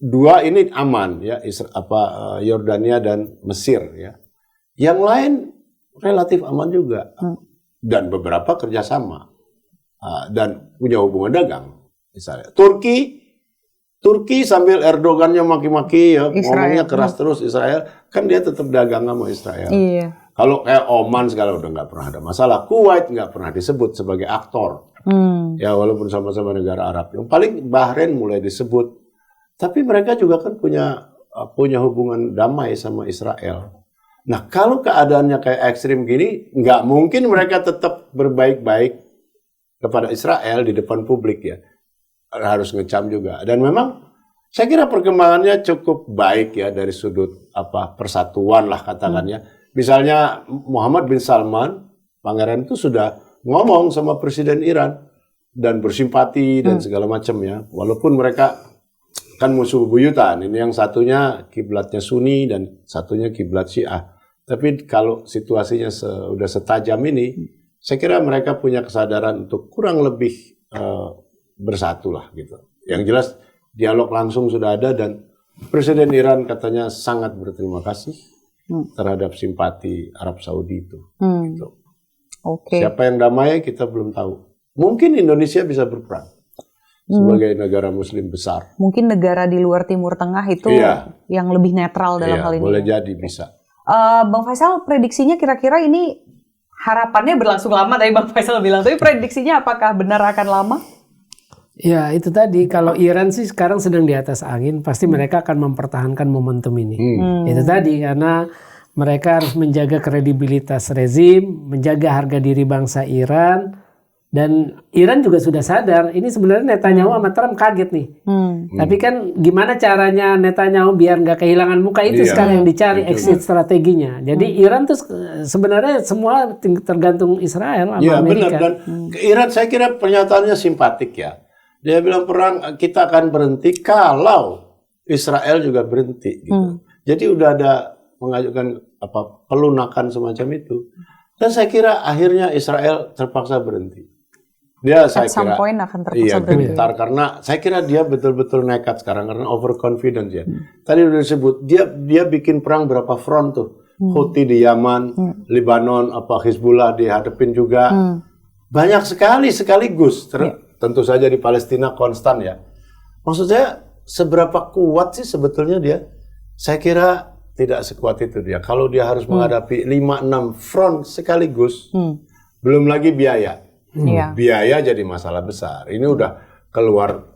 dua ini aman ya, Yordania dan Mesir ya. Yang lain relatif aman juga. Dan beberapa kerjasama. Dan punya hubungan dagang. Misalnya Turki sambil Erdogannya maki-maki ya, ngomongnya keras terus Israel, kan dia tetap dagang sama Israel. Iya. Kalau kayak Oman segala udah nggak pernah ada masalah. Kuwait nggak pernah disebut sebagai aktor. Ya walaupun sama-sama negara Arab. Yang paling Bahrain mulai disebut. Tapi mereka juga kan punya hubungan damai sama Israel. Nah kalau keadaannya kayak ekstrim gini, nggak mungkin mereka tetap berbaik-baik kepada Israel di depan publik ya. Harus ngecam juga. Dan memang saya kira perkembangannya cukup baik ya dari sudut persatuan lah katakannya. Misalnya Muhammad bin Salman, pangeran itu sudah ngomong sama presiden Iran dan bersimpati dan segala macam ya. Walaupun mereka kan musuh buyutan. Ini yang satunya kiblatnya Sunni dan satunya kiblat Syiah. Tapi kalau situasinya sudah setajam ini, saya kira mereka punya kesadaran untuk kurang lebih bersatu lah gitu. Yang jelas dialog langsung sudah ada dan Presiden Iran katanya sangat berterima kasih terhadap simpati Arab Saudi itu. Gitu. Siapa yang damai kita belum tahu. Mungkin Indonesia bisa berperan sebagai negara Muslim besar. Mungkin negara di luar Timur Tengah itu yang lebih netral dalam hal ini. Boleh jadi bisa. Bang Faisal, prediksinya kira-kira ini harapannya berlangsung lama tadi Bang Faisal bilang. Tapi prediksinya apakah benar akan lama? Ya itu tadi, kalau Iran sih sekarang sedang di atas angin, pasti mereka akan mempertahankan momentum ini. Itu tadi, karena mereka harus menjaga kredibilitas rezim, menjaga harga diri bangsa Iran, dan Iran juga sudah sadar, ini sebenarnya Netanyahu sama Trump kaget nih. Tapi kan gimana caranya Netanyahu biar nggak kehilangan muka, itu sekarang yang dicari exit strateginya. Jadi Iran tuh sebenarnya semua tergantung Israel sama Amerika. Benar, dan Iran saya kira pernyataannya simpatik ya. Dia bilang perang kita akan berhenti kalau Israel juga berhenti gitu. Jadi udah ada mengajukan pelunakan semacam itu. Dan saya kira akhirnya Israel terpaksa berhenti. Dia saya kira akan terpaksa berhenti. Gentar karena saya kira dia betul-betul nekat sekarang karena overconfidence ya. Tadi udah disebut dia bikin perang berapa front tuh. Houthi di Yaman, Lebanon, Hizbullah dihadapin juga. Banyak sekaligus. Tentu saja di Palestina konstan ya. Maksud saya seberapa kuat sih sebetulnya dia? Saya kira tidak sekuat itu dia. Kalau dia harus menghadapi 5-6 front sekaligus, belum lagi biaya. Biaya jadi masalah besar. Ini udah keluar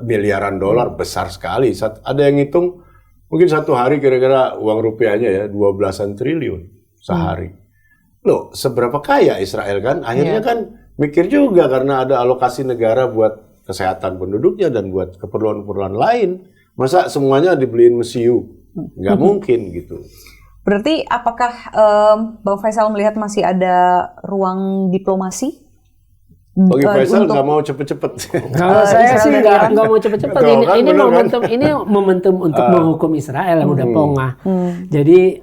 miliaran dolar besar sekali. Ada yang ngitung mungkin satu hari kira-kira uang rupiahnya ya 12-an triliun sehari. Loh, seberapa kaya Israel kan? Akhirnya kan mikir juga karena ada alokasi negara buat kesehatan penduduknya dan buat keperluan-keperluan lain. Masa semuanya dibeliin mesiu? Nggak mungkin gitu. Berarti apakah Bang Faisal melihat masih ada ruang diplomasi? Bagi Faisal nggak mau cepet-cepet. Kalau saya sih nggak mau cepet-cepet. Ini momentum untuk menghukum Israel yang udah pongah. Jadi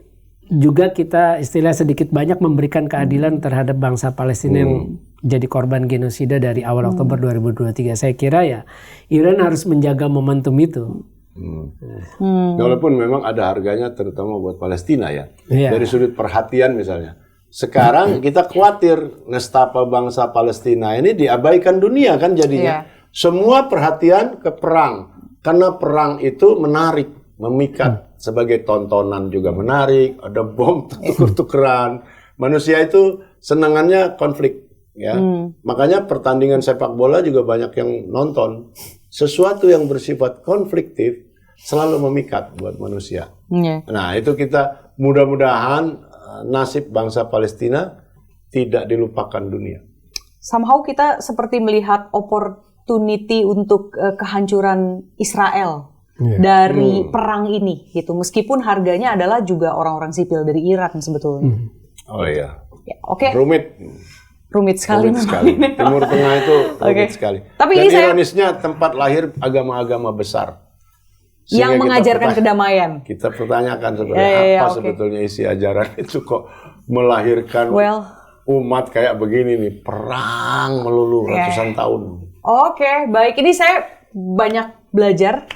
juga kita istilah sedikit banyak memberikan keadilan terhadap bangsa Palestina yang jadi korban genosida dari awal Oktober 2023. Saya kira ya Iran harus menjaga momentum itu. Walaupun memang ada harganya terutama buat Palestina ya. Iya. Dari sudut perhatian misalnya. Sekarang kita khawatir nestapa bangsa Palestina ini diabaikan dunia kan jadinya. Semua perhatian ke perang. Karena perang itu menarik, memikat. Sebagai tontonan juga menarik, ada bom tuker-tukeran. Manusia itu senangannya konflik. Ya, makanya pertandingan sepak bola juga banyak yang nonton. Sesuatu yang bersifat konfliktif selalu memikat buat manusia. Nah, itu kita mudah-mudahan nasib bangsa Palestina tidak dilupakan dunia. Somehow kita seperti melihat opportunity untuk kehancuran Israel dari perang ini, gitu. Meskipun harganya adalah juga orang-orang sipil dari Iran sebetulnya. Oh iya. Ya, oke. Rumit sekali. Timur Tengah itu rumit sekali. Tapi dan ini ironisnya tempat lahir agama-agama besar yang mengajarkan kedamaian. Kita pertanyakan sebenarnya sebetulnya isi ajaran itu kok melahirkan umat kayak begini nih, perang melulu ratusan tahun. Oke, baik. Ini saya banyak belajar.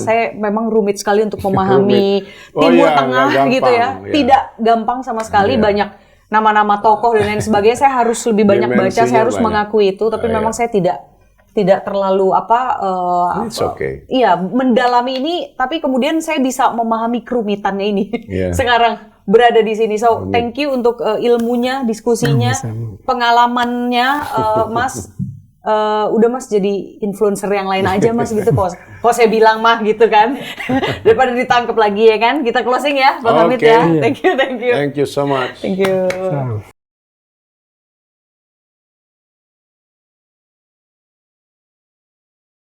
Saya memang rumit sekali untuk memahami Timur Tengah gitu ya. Tidak gampang sama sekali, banyak nama-nama tokoh dan lain sebagainya. Saya harus lebih banyak baca, saya harus mengakui itu. Tapi memang saya tidak terlalu mendalami ini. Tapi kemudian saya bisa memahami kerumitannya ini sekarang berada di sini. So thank you untuk ilmunya, diskusinya, pengalamannya, Mas. Udah Mas jadi influencer yang lain aja Mas gitu kok saya bilang mah gitu kan daripada ditangkap lagi ya kan. Kita closing ya Bang Hamid ya. Thank you so much. Thank you.